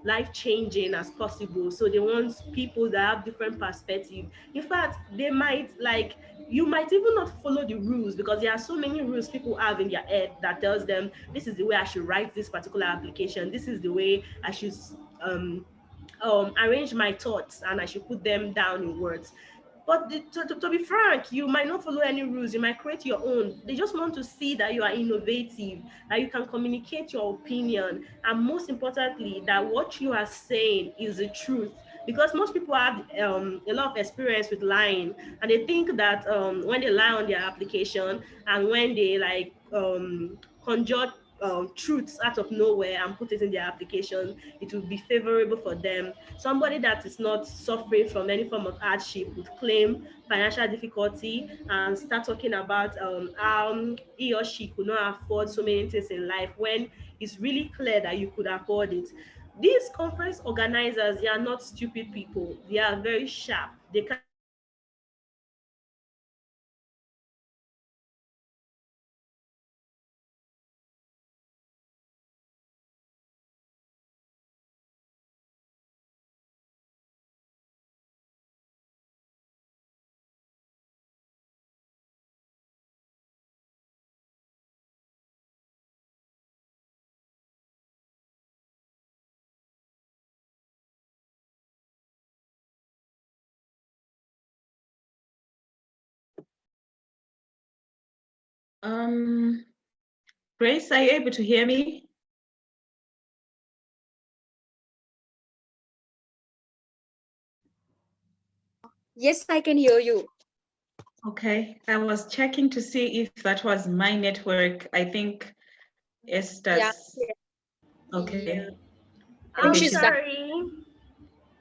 Speaker 3: life changing as possible. So they want people that have different perspectives. In fact, they might like you might even not follow the rules because there are so many rules people have in their head that tells them this is the way I should write this particular application. This is the way I should um, arrange my thoughts and I should put them down in words. But to be frank, you might not follow any rules. You might create your own. They just want to see that you are innovative, that you can communicate your opinion, and most importantly, that what you are saying is the truth. Because most people have a lot of experience with lying, and they think that when they lie on their application and when they like conjure truths out of nowhere and put it in their application, it will be favorable for them. Somebody that is not suffering from any form of hardship would claim financial difficulty and start talking about how he or she could not afford so many things in life when it's really clear that you could afford it. These conference organizers, they are not stupid people. They are very sharp. They can
Speaker 1: Grace, are you able to hear me?
Speaker 2: Yes, I can hear you.
Speaker 1: Okay, I was checking to see if that was my network. I think
Speaker 2: Yeah.
Speaker 1: Esther's.
Speaker 2: Yeah.
Speaker 1: Okay.
Speaker 2: I think
Speaker 3: I'm
Speaker 1: Okay,
Speaker 2: she's
Speaker 1: she's
Speaker 2: back.
Speaker 3: sorry.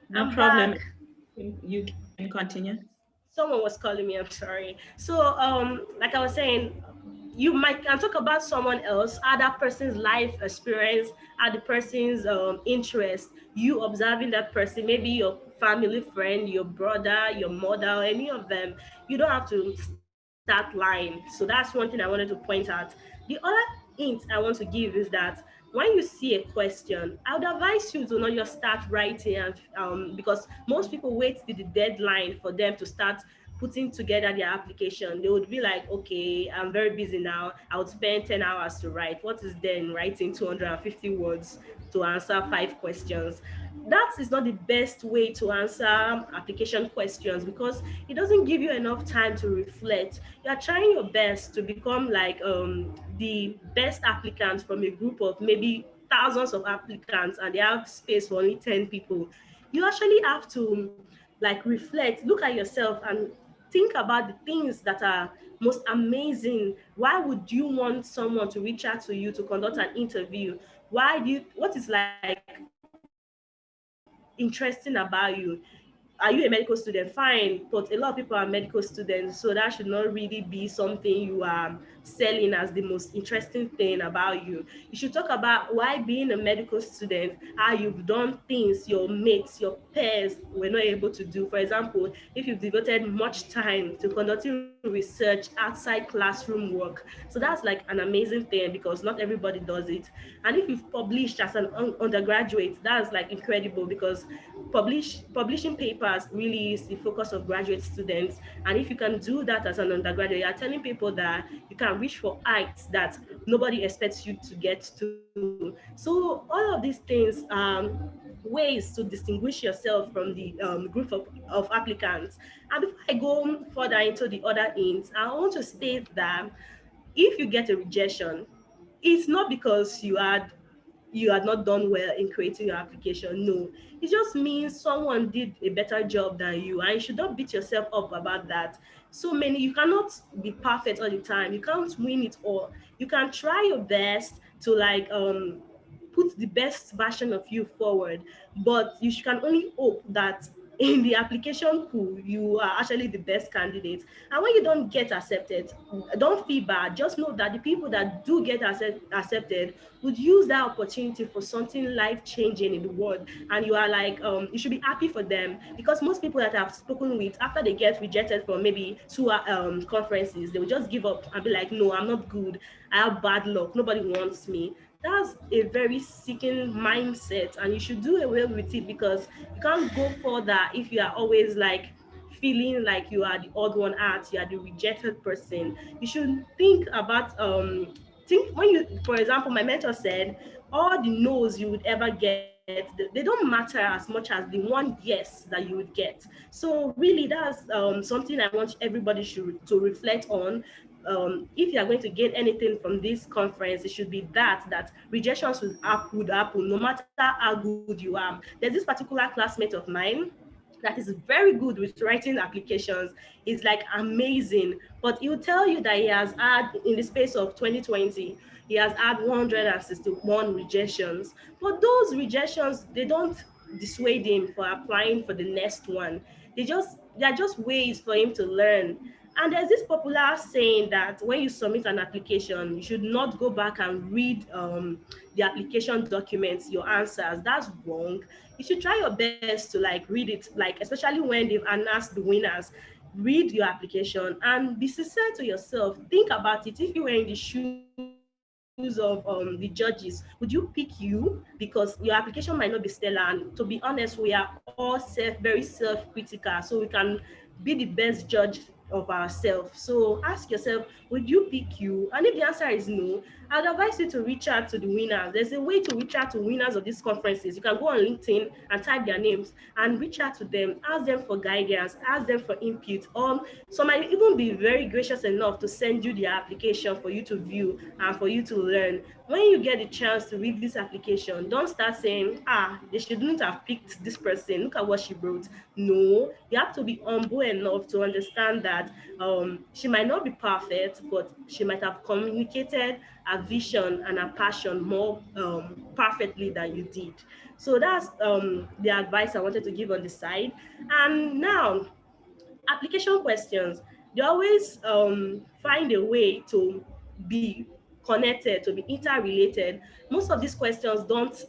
Speaker 1: no
Speaker 3: I'm back.
Speaker 1: problem. You can continue.
Speaker 3: Someone was calling me. I'm sorry. So, like I was saying, you might can talk about someone else, other person's life experience, other person's interest. You observing that person, maybe your family friend, your brother, your mother, any of them. You don't have to start lying. So that's one thing I wanted to point out. The other hint I want to give is that when you see a question, I would advise you to not just start writing and because most people wait till the deadline for them to start putting together their application. They would be like, okay, I'm very busy now. I would spend 10 hours to write. What is then writing 250 words to answer 5 questions? That is not the best way to answer application questions because it doesn't give you enough time to reflect. You are trying your best to become like the best applicant from a group of maybe thousands of applicants and they have space for only 10 people. You actually have to like reflect, look at yourself and think about the things that are most amazing. Why would you want someone to reach out to you to conduct an interview? Why do you, what is like interesting about you? are you a medical student? Fine, but a lot of people are medical students, so that should not really be something you are selling as the most interesting thing about you. You should talk about why being a medical student, how you've done things your mates, your peers were not able to do. For example, if you've devoted much time to conducting research outside classroom work. So that's like an amazing thing because not everybody does it. And if you've published as an undergraduate, that's like incredible because publishing papers really is the focus of graduate students. And if you can do that as an undergraduate, you're telling people that you can reach for heights that nobody expects you to get to. So all of these things, ways to distinguish yourself from the group of applicants. And before I go further into the other ends, I want to state that if you get a rejection, it's not because you had not done well in creating your application. No, it just means someone did a better job than you, and you should not beat yourself up about that. So many, you cannot be perfect all the time. You can't win it all. You can try your best to like put the best version of you forward, but you can only hope that in the application pool you are actually the best candidate. And when you don't get accepted, don't feel bad. Just know that the people that do get accepted would use that opportunity for something life changing in the world, and you are like you should be happy for them, because most people that I've spoken with, after they get rejected from maybe two conferences, they will just give up and be like, no, I'm not good, I have bad luck, nobody wants me. That's a very seeking mindset, and you should do away with it, because you can't go further if you are always like feeling like you are the odd one out, you are the rejected person. You should think about think when you, for example, my mentor said all the no's you would ever get, they don't matter as much as the one yes that you would get. So really that's something I want everybody should to reflect on. If you are going to gain anything from this conference, it should be that rejections would happen no matter how good you are. There's this particular classmate of mine that is very good with writing applications. It's like amazing, but he'll tell you that he has had, in the space of 2020, he has had 161 rejections. But those rejections, they don't dissuade him for applying for the next one. They're just ways for him to learn. And there's this popular saying that when you submit an application, you should not go back and read the application documents, your answers. That's wrong. You should try your best to like read it, like especially when they've announced the winners. Read your application and be sincere to yourself. Think about it. If you were in the shoes of the judges, would you pick you? Because your application might not be stellar. And to be honest, we are all very self-critical, so we can be the best judge of ourselves. So ask yourself, would you pick you? And if the answer is no, I'd advise you to reach out to the winners. There's a way to reach out to winners of these conferences. You can go on LinkedIn and type their names and reach out to them, ask them for guidance, ask them for input. Some might even be very gracious enough to send you their application for you to view and for you to learn. When you get the chance to read this application, don't start saying, they shouldn't have picked this person. Look at what she wrote. No, you have to be humble enough to understand that she might not be perfect, but she might have communicated her vision and her passion more perfectly than you did. So that's the advice I wanted to give on the side. And now, application questions, they always find a way to be connected, to be interrelated. Most of these questions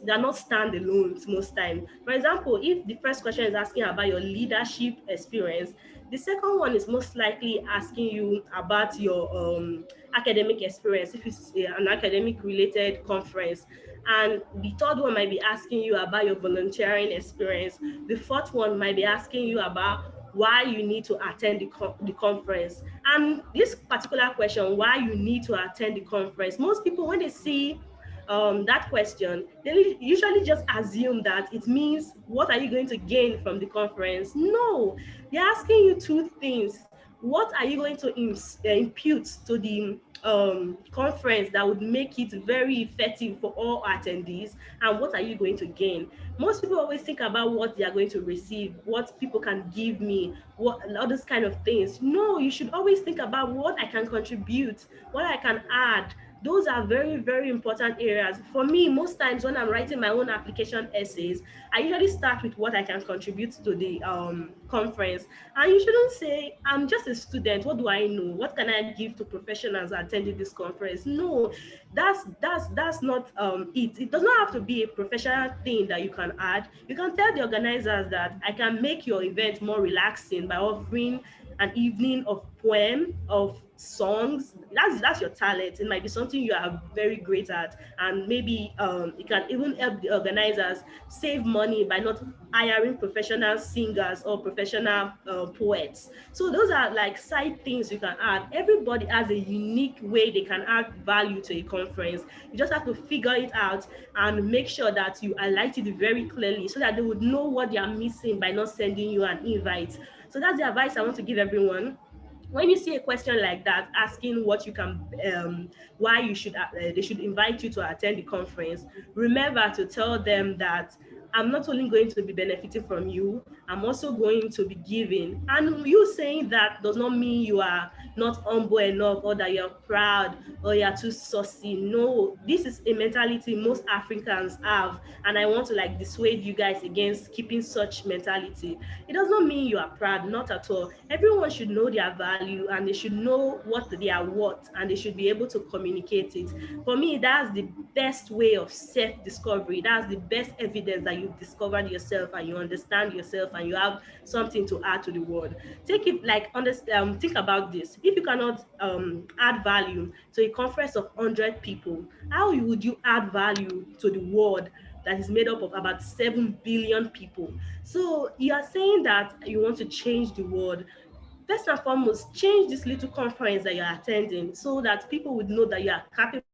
Speaker 3: they're not standalone most time. For example, if the first question is asking about your leadership experience, the second one is most likely asking you about your academic experience, if it's an academic related conference. And the third one might be asking you about your volunteering experience. The fourth one might be asking you about why you need to attend the conference. And this particular question, why you need to attend the conference, most people, when they see that question, they usually just assume that it means, what are you going to gain from the conference? No, they're asking you two things. What are you going to impute to the conference that would make it very effective for all attendees, and what are you going to gain? Most people always think about what they are going to receive, what people can give me, what all those kind of things. No, you should always think about what I can contribute, what I can add, Those are very, very important areas. For me, most times when I'm writing my own application essays, I usually start with what I can contribute to the conference. And you shouldn't say, I'm just a student, what do I know? What can I give to professionals attending this conference? No, that's not it. It does not have to be a professional thing that you can add. You can tell the organizers that I can make your event more relaxing by offering an evening of poem, of songs. That's your talent. It might be something you are very great at, and maybe it can even help the organizers save money by not hiring professional singers or professional poets. So those are like side things you can add. Everybody has a unique way they can add value to a conference. You just have to figure it out and make sure that you highlight it very clearly so that they would know what they are missing by not sending you an invite. So that's the advice I want to give everyone. When you see a question like that, asking what you can, why you should, they should invite you to attend the conference, remember to tell them that I'm not only going to be benefiting from you, I'm also going to be giving. And you saying that does not mean you are not humble enough or that you're proud or you're too saucy. No, this is a mentality most Africans have. And I want to like dissuade you guys against keeping such mentality. It does not mean you are proud, not at all. Everyone should know their value and they should know what they are worth and they should be able to communicate it. For me, that's the best way of self-discovery. That's the best evidence that you've discovered yourself and you understand yourself and you have something to add to the world. Take it like, think about this. If you cannot add value to a conference of 100 people, how would you add value to the world that is made up of about 7 billion people? So you are saying that you want to change the world. First and foremost, change this little conference that you're attending so that people would know that you are capable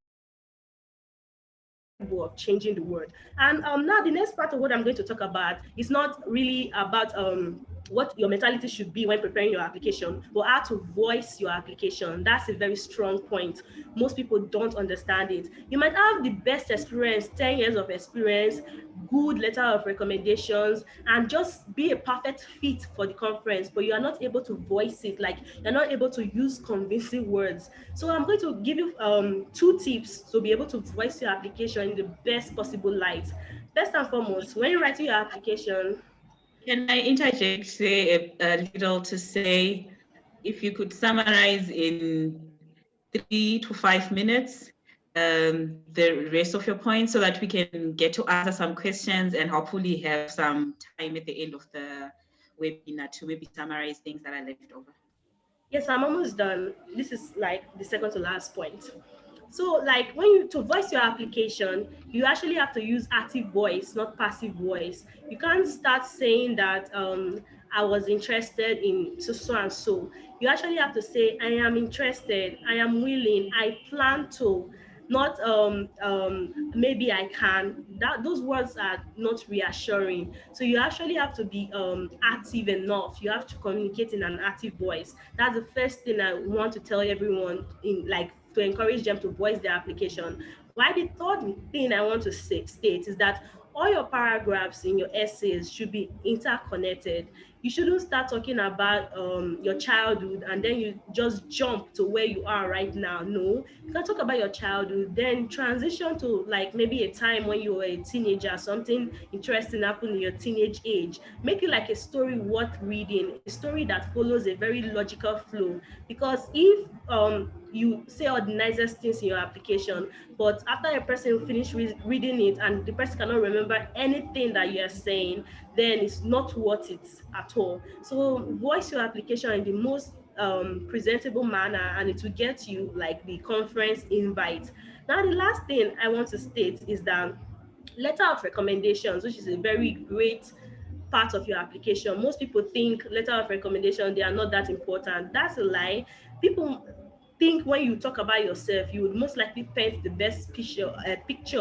Speaker 3: of changing the world. And now the next part of what I'm going to talk about is not really about what your mentality should be when preparing your application, but how to voice your application. That's a very strong point. Most people don't understand it. You might have the best experience, 10 years of experience, good letter of recommendations, and just be a perfect fit for the conference, but you are not able to voice it, like you're not able to use convincing words. So I'm going to give you 2 tips to be able to voice your application in the best possible light. First and foremost, when you're writing your application,
Speaker 1: Can I interject, say a little to say, if you could summarize in 3 to 5 minutes the rest of your points so that we can get to answer some questions and hopefully have some time at the end of the webinar to maybe summarize things that are left over.
Speaker 3: yes, I'm almost done. This is like the second to last point. So like when you to voice your application, you actually have to use active voice, not passive voice. You can't start saying that I was interested in so and so. You actually have to say, I am interested, I am willing, I plan to, not maybe I can. That those words are not reassuring. So you actually have to be active enough. You have to communicate in an active voice. That's the first thing I want to tell everyone, in like to encourage them to voice their application. Why the third thing I want to state is that all your paragraphs in your essays should be interconnected. You shouldn't start talking about your childhood and then you just jump to where you are right now. No, you can talk about your childhood, then transition to like maybe a time when you were a teenager, something interesting happened in your teenage age. Make it like a story worth reading, a story that follows a very logical flow. Because if you say all the nicest things in your application, but after a person finish reading it and the person cannot remember anything that you're saying, then it's not worth it at all. So voice your application in the most presentable manner and it will get you like the conference invite. Now, the last thing I want to state is that letter of recommendations, which is a very great part of your application. Most people think letter of recommendation, they are not that important. That's a lie. People think when you talk about yourself, you would most likely paint the best picture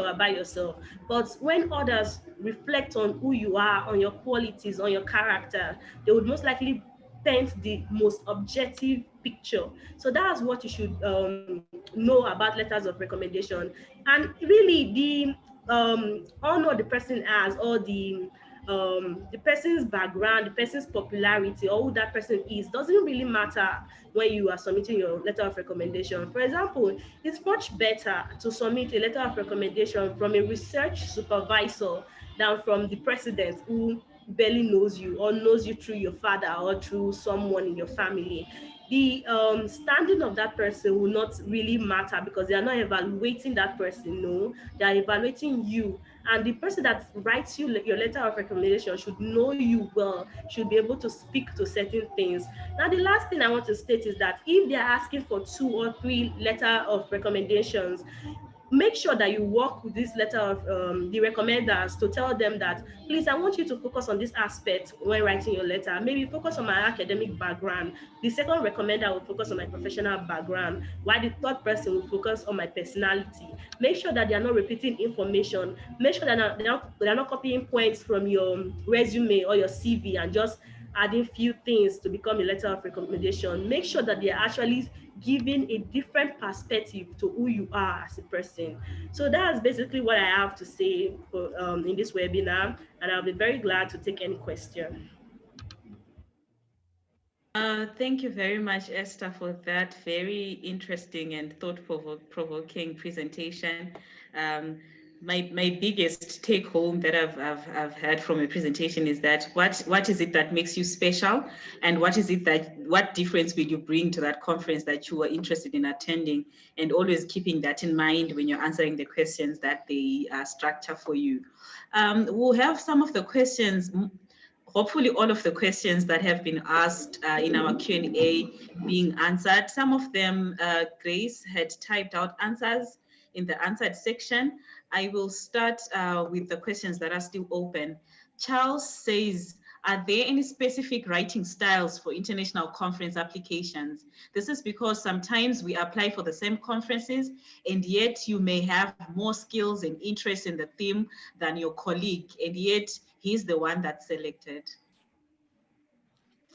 Speaker 3: about yourself. But when others reflect on who you are, on your qualities, on your character, they would most likely paint the most objective picture. So that's what you should know about letters of recommendation. And really, the honor the person has, or the the person's background, the person's popularity, or who that person is doesn't really matter when you are submitting your letter of recommendation. For example, it's much better to submit a letter of recommendation from a research supervisor than from the president who barely knows you or knows you through your father or through someone in your family. The standing of that person will not really matter because they are not evaluating that person. No, they are evaluating you. And the person that writes you your letter of recommendation should know you well, should be able to speak to certain things. Now, the last thing I want to state is that if they are asking for 2 or 3 letter of recommendations, make sure that you work with this letter of the recommenders to tell them that, please, I want you to focus on this aspect when writing your letter. Maybe focus on my academic background. The second recommender will focus on my professional background, while the third person will focus on my personality. Make sure that they are not repeating information. Make sure that they're not copying points from your resume or your CV and just adding few things to become a letter of recommendation. Make sure that they are actually giving a different perspective to who you are as a person. So that's basically what I have to say for, in this webinar, and I'll be very glad to take any question.
Speaker 1: Thank you very much, Esther, for that very interesting and thought-provoking presentation. My biggest take home that I've had from a presentation is that what is it that makes you special, and what difference will you bring to that conference that you were interested in attending, and always keeping that in mind when you're answering the questions that they structure for you. We'll have some of the questions, hopefully all of the questions that have been asked in our Q&A being answered. Some of them, Grace had typed out answers in the answered section. I will start with the questions that are still open. Charles says, are there any specific writing styles for international conference applications? This is because sometimes we apply for the same conferences, and yet you may have more skills and interest in the theme than your colleague, and yet he's the one that's selected.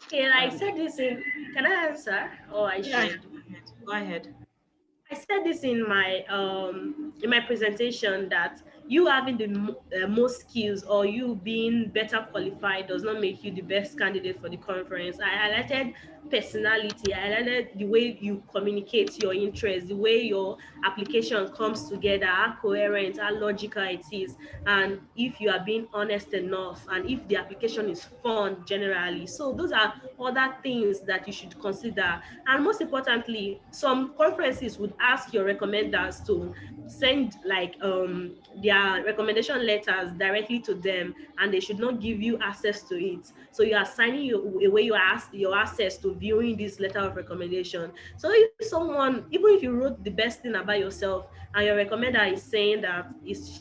Speaker 3: Okay, I said this in, can I answer or I should?
Speaker 1: Go ahead.
Speaker 3: I said this in my presentation that you having the most skills or you being better qualified does not make you the best candidate for the conference. I highlighted personality. I highlighted the way you communicate your interests, the way your application comes together, how coherent, how logical it is, and if you are being honest enough, and if the application is fun generally. So those are other things that you should consider. And most importantly, some conferences would ask your recommenders to send like their recommendation letters directly to them, and they should not give you access to it. So you are signing away your access to viewing this letter of recommendation. So if someone, even if you wrote the best thing about yourself and your recommender is saying that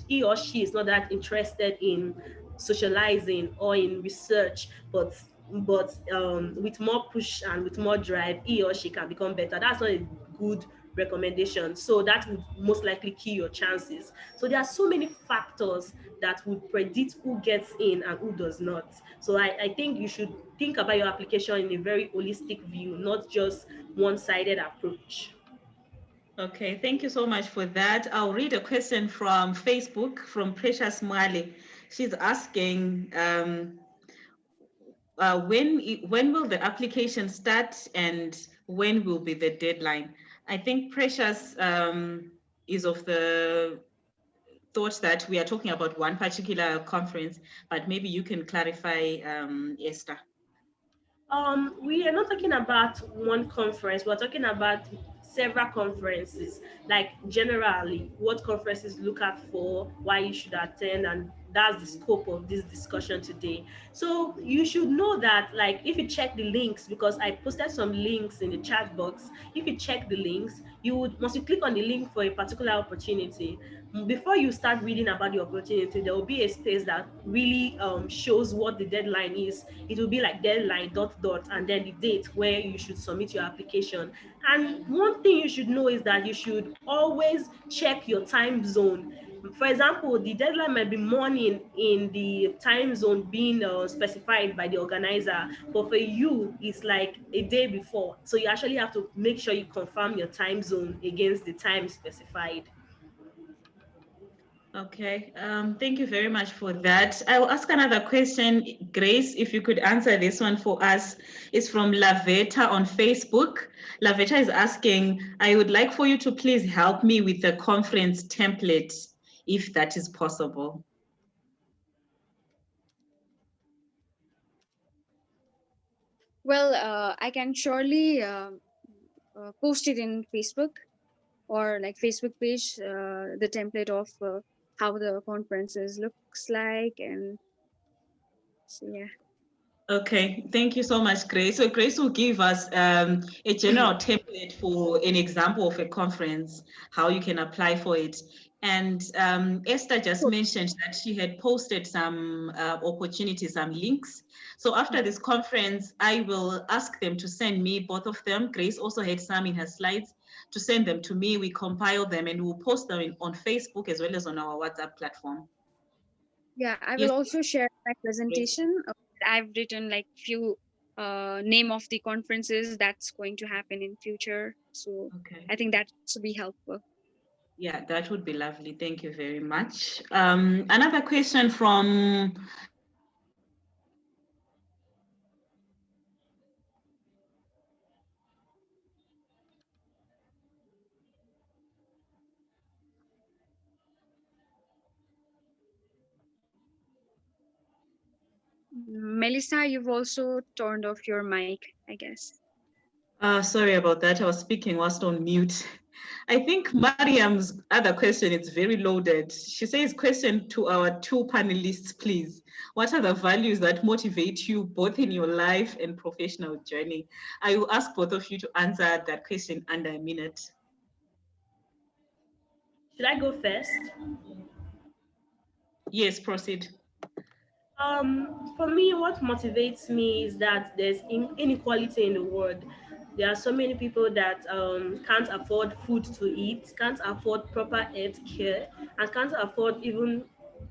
Speaker 3: he or she is not that interested in socializing or in research, but with more push and with more drive, he or she can become better. That's not a good recommendation. So that would most likely kill your chances. So there are so many factors that would predict who gets in and who does not. So I think you should think about your application in a very holistic view, not just one-sided approach.
Speaker 1: Okay, thank you so much for that. I'll read a question from Facebook from Precious Mwale. She's asking, when will the application start and when will be the deadline? I think Precious is of the thought that we are talking about one particular conference, but maybe you can clarify, Esther.
Speaker 3: We are not talking about one conference. We're talking about several conferences. Like generally, what conferences look at for, why you should attend, and that's the scope of this discussion today. So you should know that, like, if you check the links, because I posted some links in the chat box. If you check the links, you would, once you click on the link for a particular opportunity, before you start reading about the opportunity, there will be a space that really shows what the deadline is. It will be like deadline ... and then the date where you should submit your application. And one thing you should know is that you should always check your time zone. For example, the deadline might be morning in the time zone being specified by the organizer, but for you, it's like a day before. So you actually have to make sure you confirm your time zone against the time specified.
Speaker 1: Okay, thank you very much for that. I will ask another question. Grace, if you could answer this one for us. It's from Laveta on Facebook. Laveta is asking, I would like for you to please help me with the conference template, if that is possible.
Speaker 2: Well, I can surely post it in Facebook or like Facebook page, the template of how the conferences looks like, and so yeah.
Speaker 1: Okay, thank you so much, Grace. So Grace will give us a general template for an example of a conference, how you can apply for it. And Esther just mentioned that she had posted some opportunities, some links. So after this conference, I will ask them to send me both of them. Grace also had some in her slides to send them to me. We compile them and we'll post them on Facebook as well as on our WhatsApp platform.
Speaker 2: Yeah, I will
Speaker 1: Yes,
Speaker 2: also share my
Speaker 1: Grace.
Speaker 2: presentation. I've written like few name of the conferences that's going to happen in future. So
Speaker 1: Okay.
Speaker 2: I think that should be helpful.
Speaker 1: Yeah, that would be lovely. Thank you very much. Another question from
Speaker 2: Melissa, you've also turned off your mic, I guess.
Speaker 1: sorry about that. I was speaking whilst on mute. I think Mariam's other question is very loaded. She says, question to our two panelists, please. What are the values that motivate you both in your life and professional journey? I will ask both of you to answer that question under a minute.
Speaker 3: Should I go first?
Speaker 1: Yes, proceed.
Speaker 3: For me, what motivates me is that there's inequality in the world. There are so many people that can't afford food to eat, can't afford proper health care, and can't afford even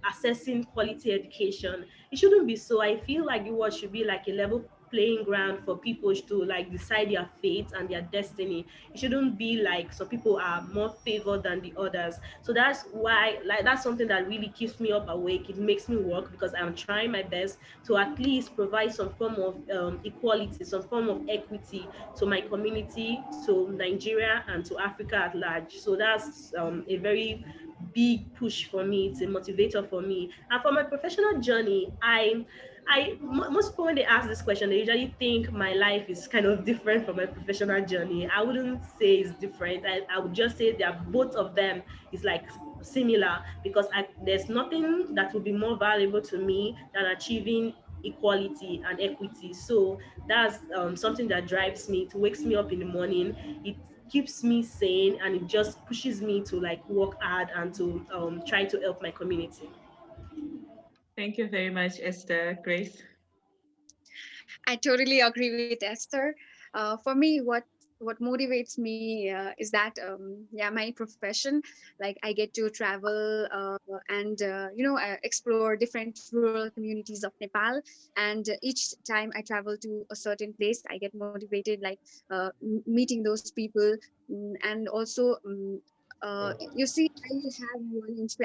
Speaker 3: accessing quality education. It shouldn't be so. I feel like the world should be like a level playing ground for people to like decide their fate and their destiny. It shouldn't be like some people are more favored than the others. So that's why, like, that's something that really keeps me up awake. It makes me work because I'm trying my best to at least provide some form of equality, some form of equity to my community, to Nigeria, and to Africa at large. So that's a very big push for me. It's a motivator for me. And for my professional journey, most people when they ask this question, they usually think my life is kind of different from my professional journey. I wouldn't say it's different. I would just say that both of them is like similar because there's nothing that would be more valuable to me than achieving equality and equity. So that's something that drives me. It wakes me up in the morning. It keeps me sane, and it just pushes me to like work hard and to try to help my community.
Speaker 1: Thank you very much, Esther. Grace?
Speaker 2: I totally agree with Esther. For me, what motivates me is that yeah, my profession, like I get to travel and explore different rural communities of Nepal, and each time I travel to a certain place, I get motivated, like meeting those people, and also. You see,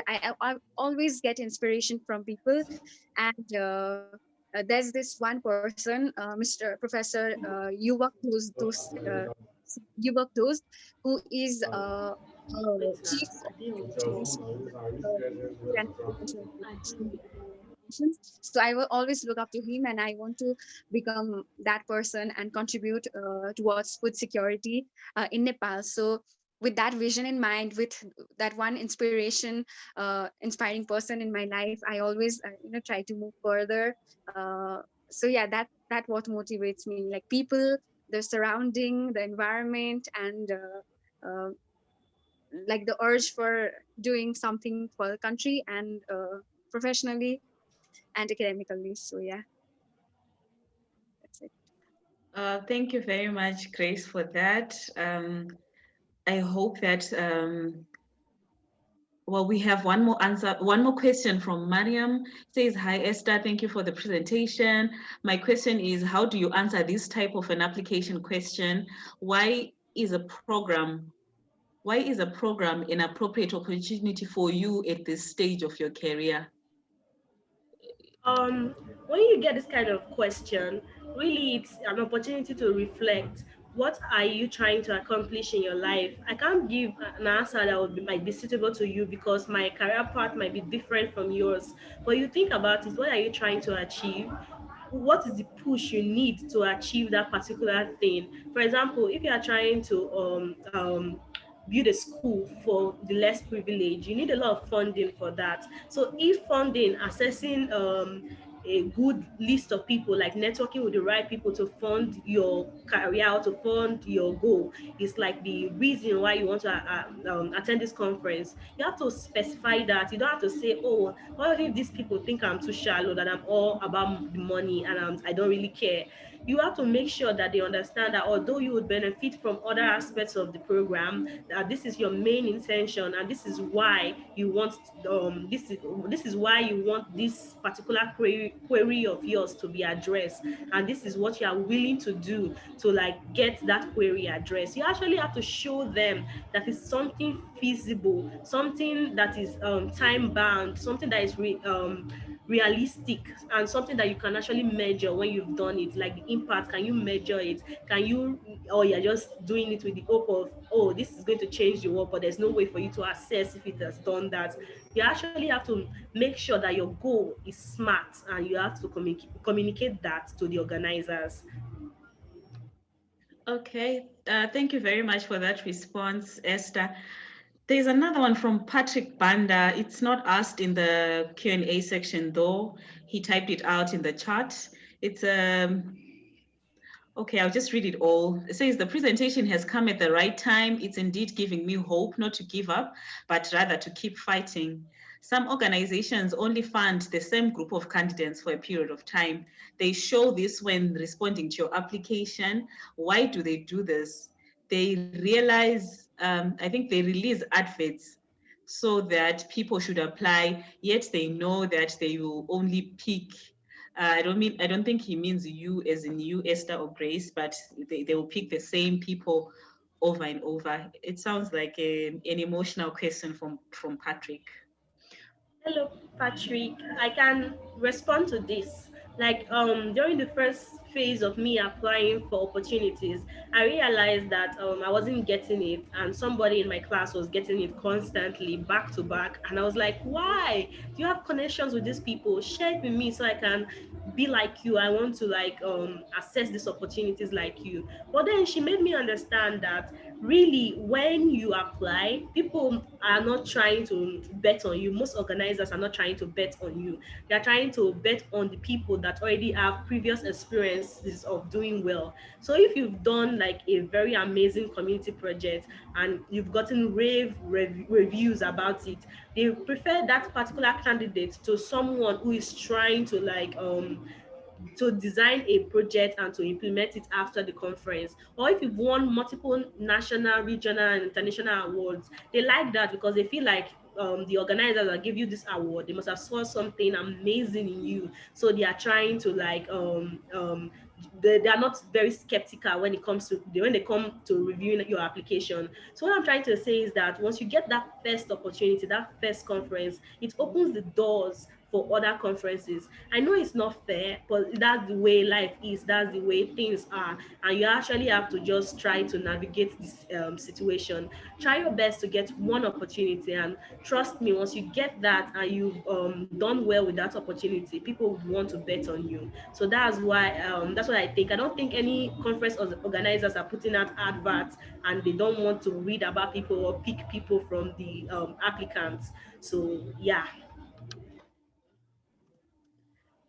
Speaker 2: I have I always get inspiration from people, and there's this one person, Mr. Professor Yuvak Dost, who is chief of food and agriculture organizations. So I will always look up to him, and I want to become that person and contribute towards food security in Nepal. So with that vision in mind, with that one inspiring person in my life, I always try to move further. So yeah, that what motivates me, like people, the surrounding, the environment, and like the urge for doing something for the country and professionally and academically. So yeah, that's it.
Speaker 1: Thank you very much, Grace, for that. I hope that, well, we have one more answer, one more question from Mariam. Says, hi, Esther, thank you for the presentation. My question is, how do you answer this type of an application question? Why is a program Why is a program an appropriate opportunity for you at this stage of your career?
Speaker 3: When you get this kind of question, really it's an opportunity to reflect. What are you trying to accomplish in your life? I can't give an answer that might be suitable to you because my career path might be different from yours. But you think about it, what are you trying to achieve? What is the push you need to achieve that particular thing? For example, if you are trying to build a school for the less privileged, you need a lot of funding for that. So if funding, assessing a good list of people, like networking with the right people to fund your career or to fund your goal, is like the reason why you want to attend this conference. You have to specify that. You don't have to say, oh, what if these people think I'm too shallow, that I'm all about the money and I don't really care. You have to make sure that they understand that although you would benefit from other aspects of the program, that this is your main intention and this is why you want this is why you want this particular query of yours to be addressed, and this is what you are willing to do to like get that query addressed. You actually have to show them that it's something feasible, something that is time bound, something that is realistic, and something that you can actually measure when you've done it. Like the impact, can you measure it? Can you, or you're just doing it with the hope of, oh, this is going to change the world, but there's no way for you to assess if it has done that. You actually have to make sure that your goal is smart, and you have to communicate that to the organizers.
Speaker 1: Okay, thank you very much for that response, Esther. There's another one from Patrick Banda. It's not asked in the Q&A section though. He typed it out in the chat. It's okay, I'll just read it all. It says, the presentation has come at the right time. It's indeed giving me hope not to give up, but rather to keep fighting. Some organizations only fund the same group of candidates for a period of time. They show this when responding to your application. Why do they do this? They realize, I think they release adverts so that people should apply, yet they know that they will only pick I don't think he means you as in you, Esther or Grace, but they will pick the same people over and over. It sounds like an emotional question from Patrick.
Speaker 3: Hello, Patrick. I can respond to this. Like during the first phase of me applying for opportunities, I realized that I wasn't getting it, and somebody in my class was getting it constantly, back to back. And I was like, "Why? Do you have connections with these people? Share it with me so I can be like you. I want to like assess these opportunities like you." But then she made me understand that really when you apply, people are not trying to bet on you. Most organizers are not trying to bet on you. They are trying to bet on the people that already have previous experiences of doing well. So if you've done like a very amazing community project and you've gotten reviews about it, they prefer that particular candidate to someone who is trying to like to design a project and to implement it after the conference. Or if you've won multiple national, regional, and international awards, they like that because they feel like the organizers that give you this award, they must have saw something amazing in you. So they are trying to like they are not very skeptical when it comes to when they come to reviewing your application. So what I'm trying to say is that once you get that first opportunity, that first conference, it opens the doors for other conferences. I know it's not fair, but that's the way life is. That's the way things are, and you actually have to just try to navigate this situation. Try your best to get one opportunity, and trust me, once you get that and you've done well with that opportunity, people would want to bet on you. So that's what I think. I don't think any conference organizers are putting out adverts and they don't want to read about people or pick people from the applicants. So yeah.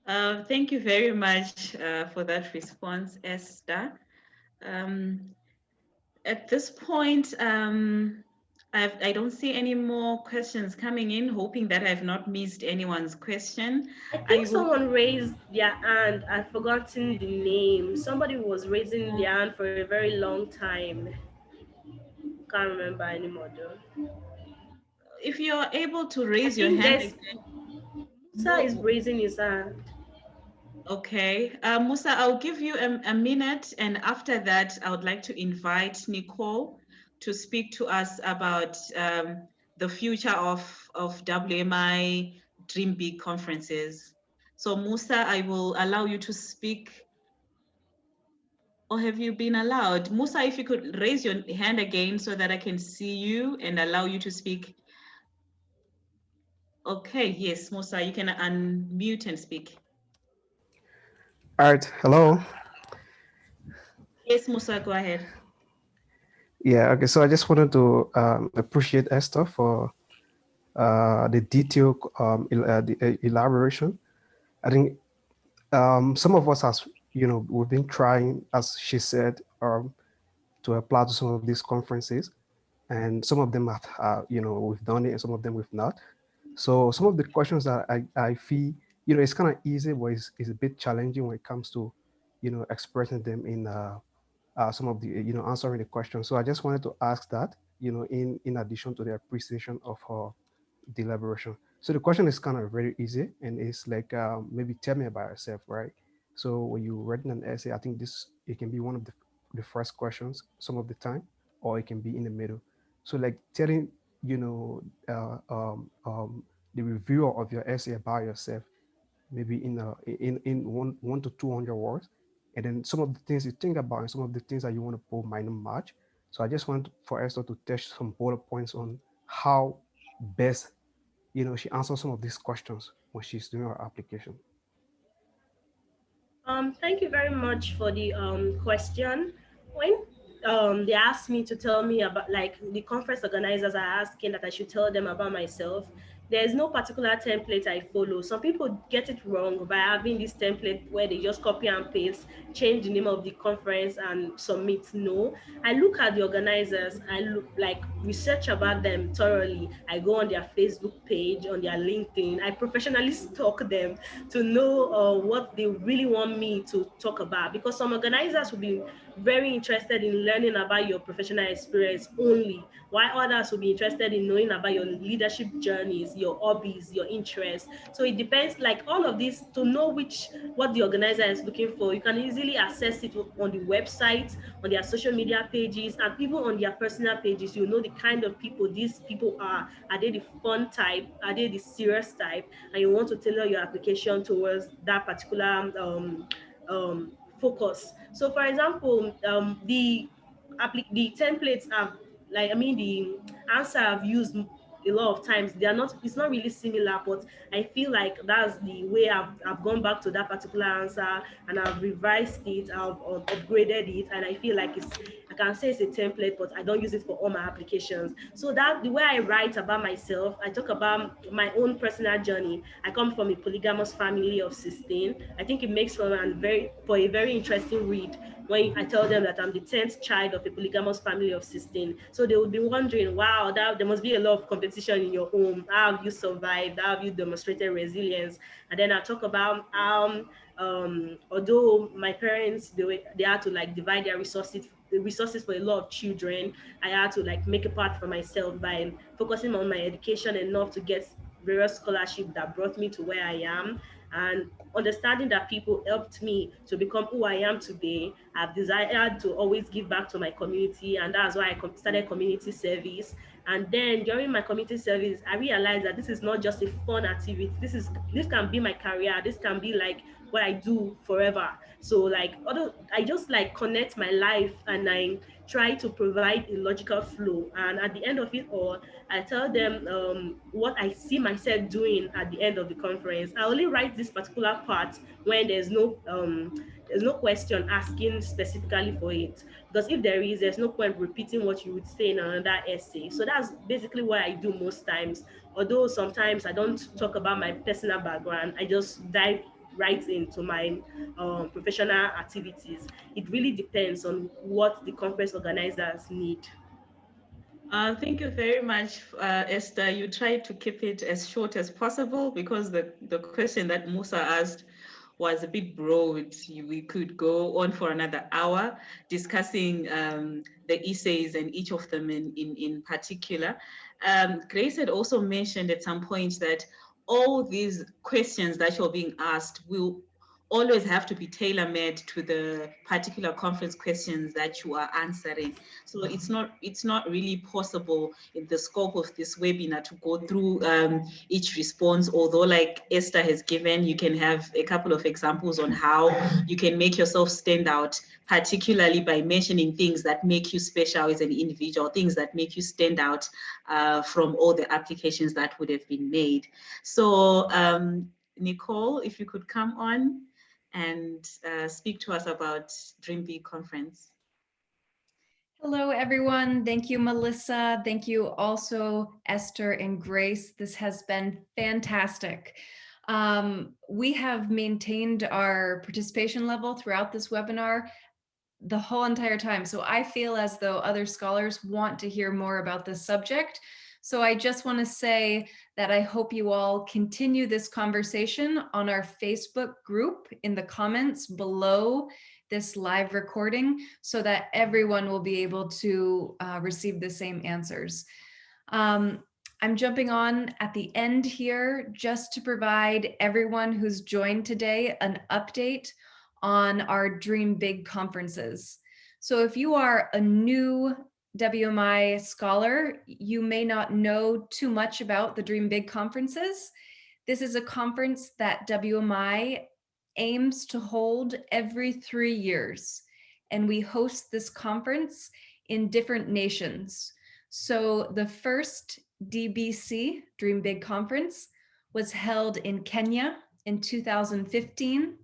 Speaker 1: Thank you very much for that response, Esther. Um, at this point, I don't see any more questions coming in, hoping that I've not missed anyone's question.
Speaker 3: I think someone raised their hand. I've forgotten the name. Somebody was raising their hand for a very long time. Can't remember anymore though.
Speaker 1: If you're able to
Speaker 3: I
Speaker 1: raise your
Speaker 3: think
Speaker 1: hand
Speaker 3: there's
Speaker 1: again.
Speaker 3: Musa is raising his hand.
Speaker 1: Okay, Musa, I'll give you a minute, and after that, I would like to invite Nicole to speak to us about the future of WMI Dream Big conferences. So Musa, I will allow you to speak. Or have you been allowed? Musa, if you could raise your hand again so that I can see you and allow you to speak. Okay, yes, Musa, you can unmute and speak.
Speaker 5: All right, hello.
Speaker 1: Yes, Musa, go ahead.
Speaker 5: Yeah, okay, so I just wanted to appreciate Esther for the detailed elaboration. I think some of us, as you know, we've been trying, as she said, to apply to some of these conferences, and some of them have, you know, we've done it, and some of them we've not. So some of the questions that I feel, you know, it's kind of easy, but it's a bit challenging when it comes to, you know, expressing them in some of the, you know, answering the question. So I just wanted to ask that, you know, in addition to the appreciation of her deliberation. So the question is kind of very easy, and it's like, maybe tell me about yourself, right? So when you're writing an essay, I think this, it can be one of the first questions some of the time, or it can be in the middle. So like telling, you know, the reviewer of your essay about yourself, maybe in 1 to 200 words, and then some of the things you think about and some of the things that you want to put might not match. So I just want for Esther to touch some bullet points on how best, you know, she answers some of these questions when she's doing her application.
Speaker 3: Thank you very much for the question. When they asked me to tell me about, like, the conference organizers are asking that I should tell them about myself, there's no particular template I follow. Some people get it wrong by having this template where they just copy and paste, change the name of the conference and submit. No, I look at the organizers, I look, like, research about them thoroughly. I go on their Facebook page, on their LinkedIn. I professionally stalk them to know what they really want me to talk about, because some organizers will be very interested in learning about your professional experience only, while others will be interested in knowing about your leadership journeys, your hobbies, your interests. So it depends, like, all of this, to know which, what the organizer is looking for. You can easily access it on the website, on their social media pages, and even on their personal pages. You know the kind of people these people are. Are they the fun type? Are they the serious type? And you want to tailor your application towards that particular focus. So for example, the templates have, like, I mean, the answer I've used a lot of times, they are not, it's not really similar, but I feel like that's the way I've gone back to that particular answer, and I've revised it, I've upgraded it, and I feel like it's, I can say it's a template, but I don't use it for all my applications. So that the way I write about myself, I talk about my own personal journey. I come from a polygamous family of 16. I think it makes for a very interesting read when I tell them that I'm the 10th child of a polygamous family of 16. So they would be wondering, wow, that there must be a lot of competition in your home. How have you survived? How have you demonstrated resilience? And then I talk about although my parents, they had to, like, divide their resources for a lot of children, I had to, like, make a path for myself by focusing on my education enough to get various scholarships that brought me to where I am, and understanding that people helped me to become who I am today. I've desired to always give back to my community, and that's why I started community service. And then during my community service, I realized that this is not just a fun activity. This can be my career. This can be, like, what I do forever. So, like, although I just, like, connect my life, and I try to provide a logical flow. And at the end of it all, I tell them what I see myself doing at the end of the conference. I only write this particular part when there's no question asking specifically for it. Because if there is, there's no point repeating what you would say in another essay. So that's basically what I do most times. Although sometimes I don't talk about my personal background, I just dive right into my professional activities. It really depends on what the conference organizers need.
Speaker 1: Thank you very much, Esther. You tried to keep it as short as possible because the question that Musa asked was a bit broad. We could go on for another hour discussing the essays and each of them in particular. Grace had also mentioned at some point that all these questions that you're being asked will always have to be tailor-made to the particular conference questions that you are answering. So it's not really possible in the scope of this webinar to go through each response, although like Esther has given, you can have a couple of examples on how you can make yourself stand out, particularly by mentioning things that make you special as an individual, things that make you stand out from all the applications that would have been made. So Nicole, if you could come on and speak to us about Dream Big Conference.
Speaker 6: Hello, everyone. Thank you, Melissa. Thank you also, Esther and Grace. This has been fantastic. We have maintained our participation level throughout this webinar the whole entire time. So I feel as though other scholars want to hear more about this subject. So I just want to say that I hope you all continue this conversation on our Facebook group in the comments below this live recording so that everyone will be able to receive the same answers. I'm jumping on at the end here just to provide everyone who's joined today an update on our Dream Big conferences. So if you are a new WMI scholar, you may not know too much about the Dream Big conferences. This is a conference that WMI aims to hold every 3 years, and we host this conference in different nations. So the first DBC, Dream Big Conference, was held in Kenya in 2015.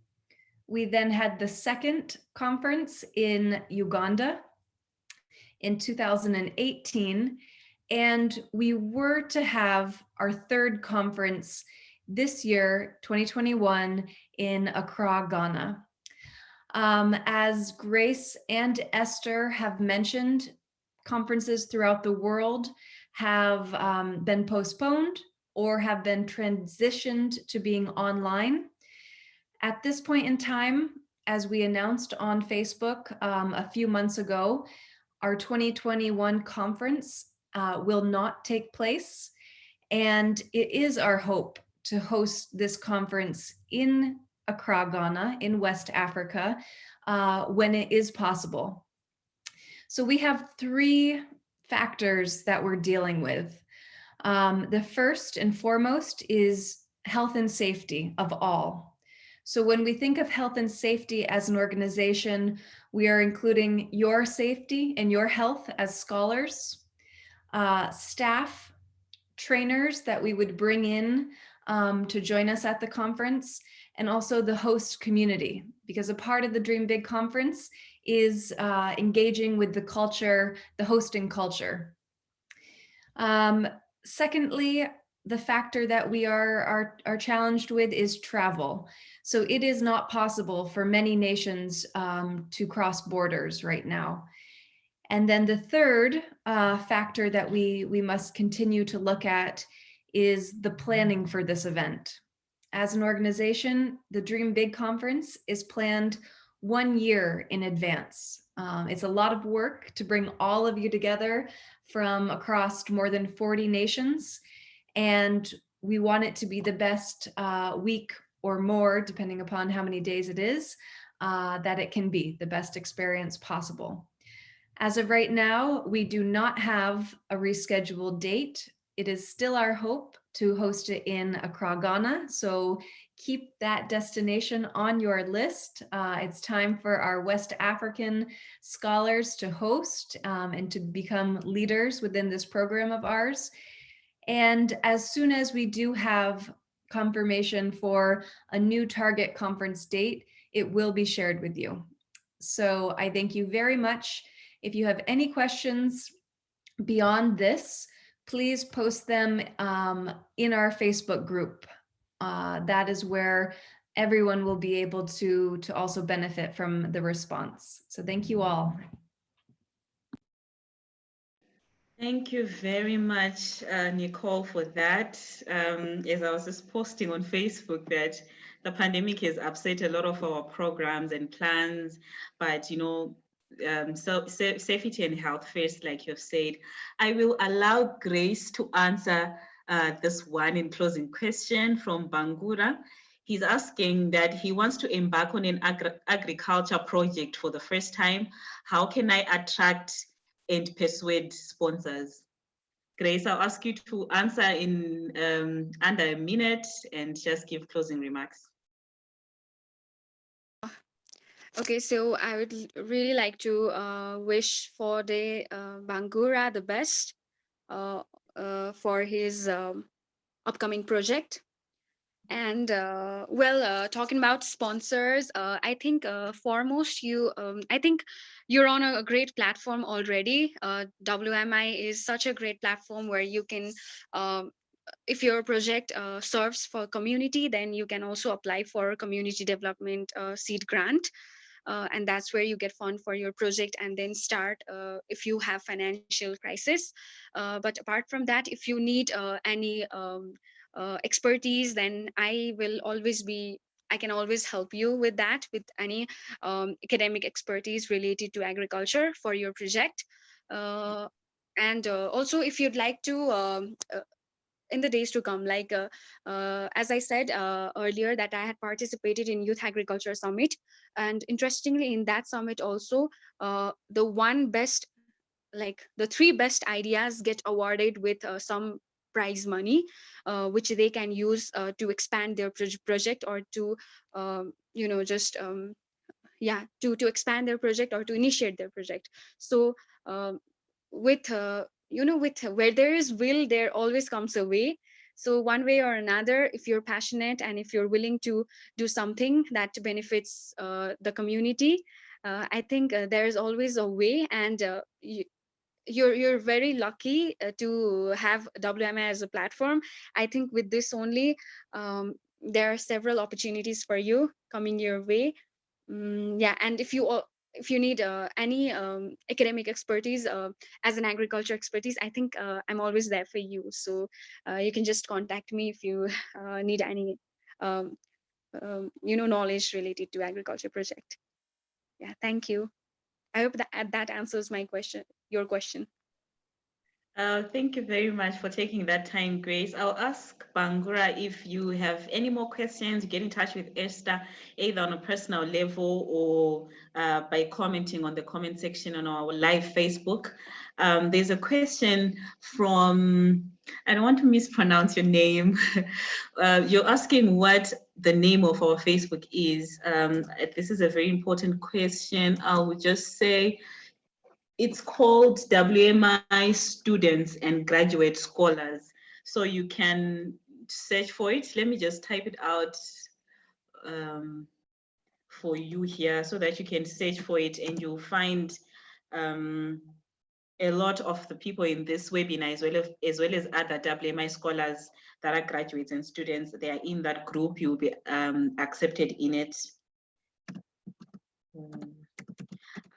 Speaker 6: We then had the second conference in Uganda in 2018, and we were to have our third conference this year, 2021, in Accra, Ghana. As Grace and Esther have mentioned, conferences throughout the world have been postponed or have been transitioned to being online. At this point in time, as we announced on Facebook a few months ago, our 2021 conference will not take place, and it is our hope to host this conference in Accra, Ghana, in West Africa, when it is possible. So we have 3 factors that we're dealing with. The first and foremost is health and safety of all. So when we think of health and safety as an organization, we are including your safety and your health as scholars, staff, trainers that we would bring in to join us at the conference, and also the host community, because a part of the Dream Big conference is engaging with the culture, the hosting culture. Secondly, the factor that we are challenged with is travel. So it is not possible for many nations to cross borders right now. And then the third factor that we must continue to look at is the planning for this event. As an organization, the Dream Big conference is planned 1 year in advance. It's a lot of work to bring all of you together from across more than 40 nations. And we want it to be the best week or more, depending upon how many days it is, that it can be, the best experience possible. As of right now, we do not have a rescheduled date. It is still our hope to host it in Accra, Ghana. So keep that destination on your list. It's time for our West African scholars to host and to become leaders within this program of ours. And as soon as we do have confirmation for a new target conference date, it will be shared with you. So I thank you very much. If you have any questions beyond this, please post them in our Facebook group. That is where everyone will be able to also benefit from the response. So thank you all.
Speaker 1: Thank you very much, Nicole, for that. As I was just posting on Facebook that the pandemic has upset a lot of our programs and plans, but so safety and health first, like you've said. I will allow Grace to answer this one in closing question from Bangura. He's asking that he wants to embark on an agriculture project for the first time. How can I attract and persuade sponsors? Grace, I'll ask you to answer in under a minute and just give closing remarks.
Speaker 2: Okay, so I would really like to wish for the Bangura the best for his upcoming project. And talking about sponsors, I think foremost I think you're on a great platform already. WMI is such a great platform where you can, if your project serves for community, then you can also apply for community development seed grant. And that's where you get fund for your project and then start if you have financial crisis. But apart from that, if you need any expertise, then I can always help you with that, with any academic expertise related to agriculture for your project. And also, if you'd like to in the days to come, like as I said earlier, that I had participated in Youth Agriculture Summit, and interestingly in that summit also, the one best, like the three best ideas get awarded with some prize money, which they can use to expand their project, or to just to expand their project or to initiate their project. So with with where there is will, there always comes a way. So one way or another, if you're passionate and if you're willing to do something that benefits the community, I think there is always a way. And you're very lucky to have WMI as a platform. I think with this only, there are several opportunities for you coming your way. Yeah, and if you need any academic expertise as an agriculture expertise, I think I'm always there for you. So you can just contact me if you need any um, knowledge related to agriculture project. Yeah, thank you. I hope that answers your question.
Speaker 1: Thank you very much for taking that time, Grace. I'll ask Bangura if you have any more questions. Get in touch with Esther, either on a personal level or by commenting on the comment section on our live Facebook. There's a question from, I don't want to mispronounce your name. You're asking what the name of our Facebook is. This is a very important question. I would just say, it's called WMI Students and Graduate Scholars. So you can search for it. Let me just type it out for you here so that you can search for it, and you'll find a lot of the people in this webinar, as well as other WMI scholars that are graduates and students. They are in that group. You'll be accepted in it.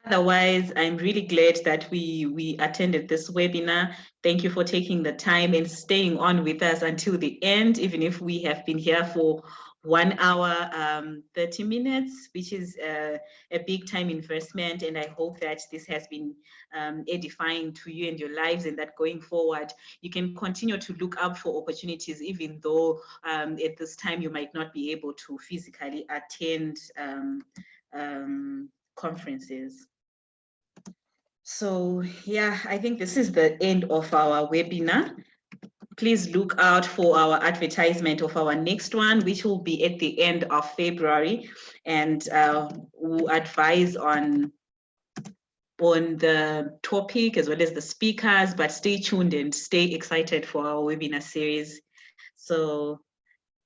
Speaker 1: Otherwise, I'm really glad that we attended this webinar. Thank you for taking the time and staying on with us until the end, even if we have been here for 1 hour, 30 minutes, which is a big time investment. And I hope that this has been edifying to you and your lives, and that going forward, you can continue to look up for opportunities, even though at this time you might not be able to physically attend conferences. So yeah, I think this is the end of our webinar. Please look out for our advertisement of our next one, which will be at the end of February, and we'll advise on the topic as well as the speakers, but stay tuned and stay excited for our webinar series. So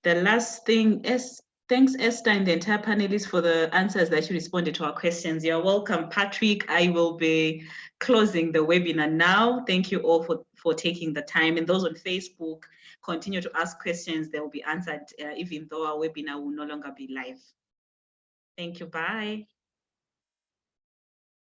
Speaker 1: the last thing is, thanks, Esther, and the entire panelists for the answers that you responded to our questions. You're welcome, Patrick. I will be closing the webinar now. Thank you all for taking the time. And those on Facebook, continue to ask questions. They will be answered even though our webinar will no longer be live. Thank you. Bye.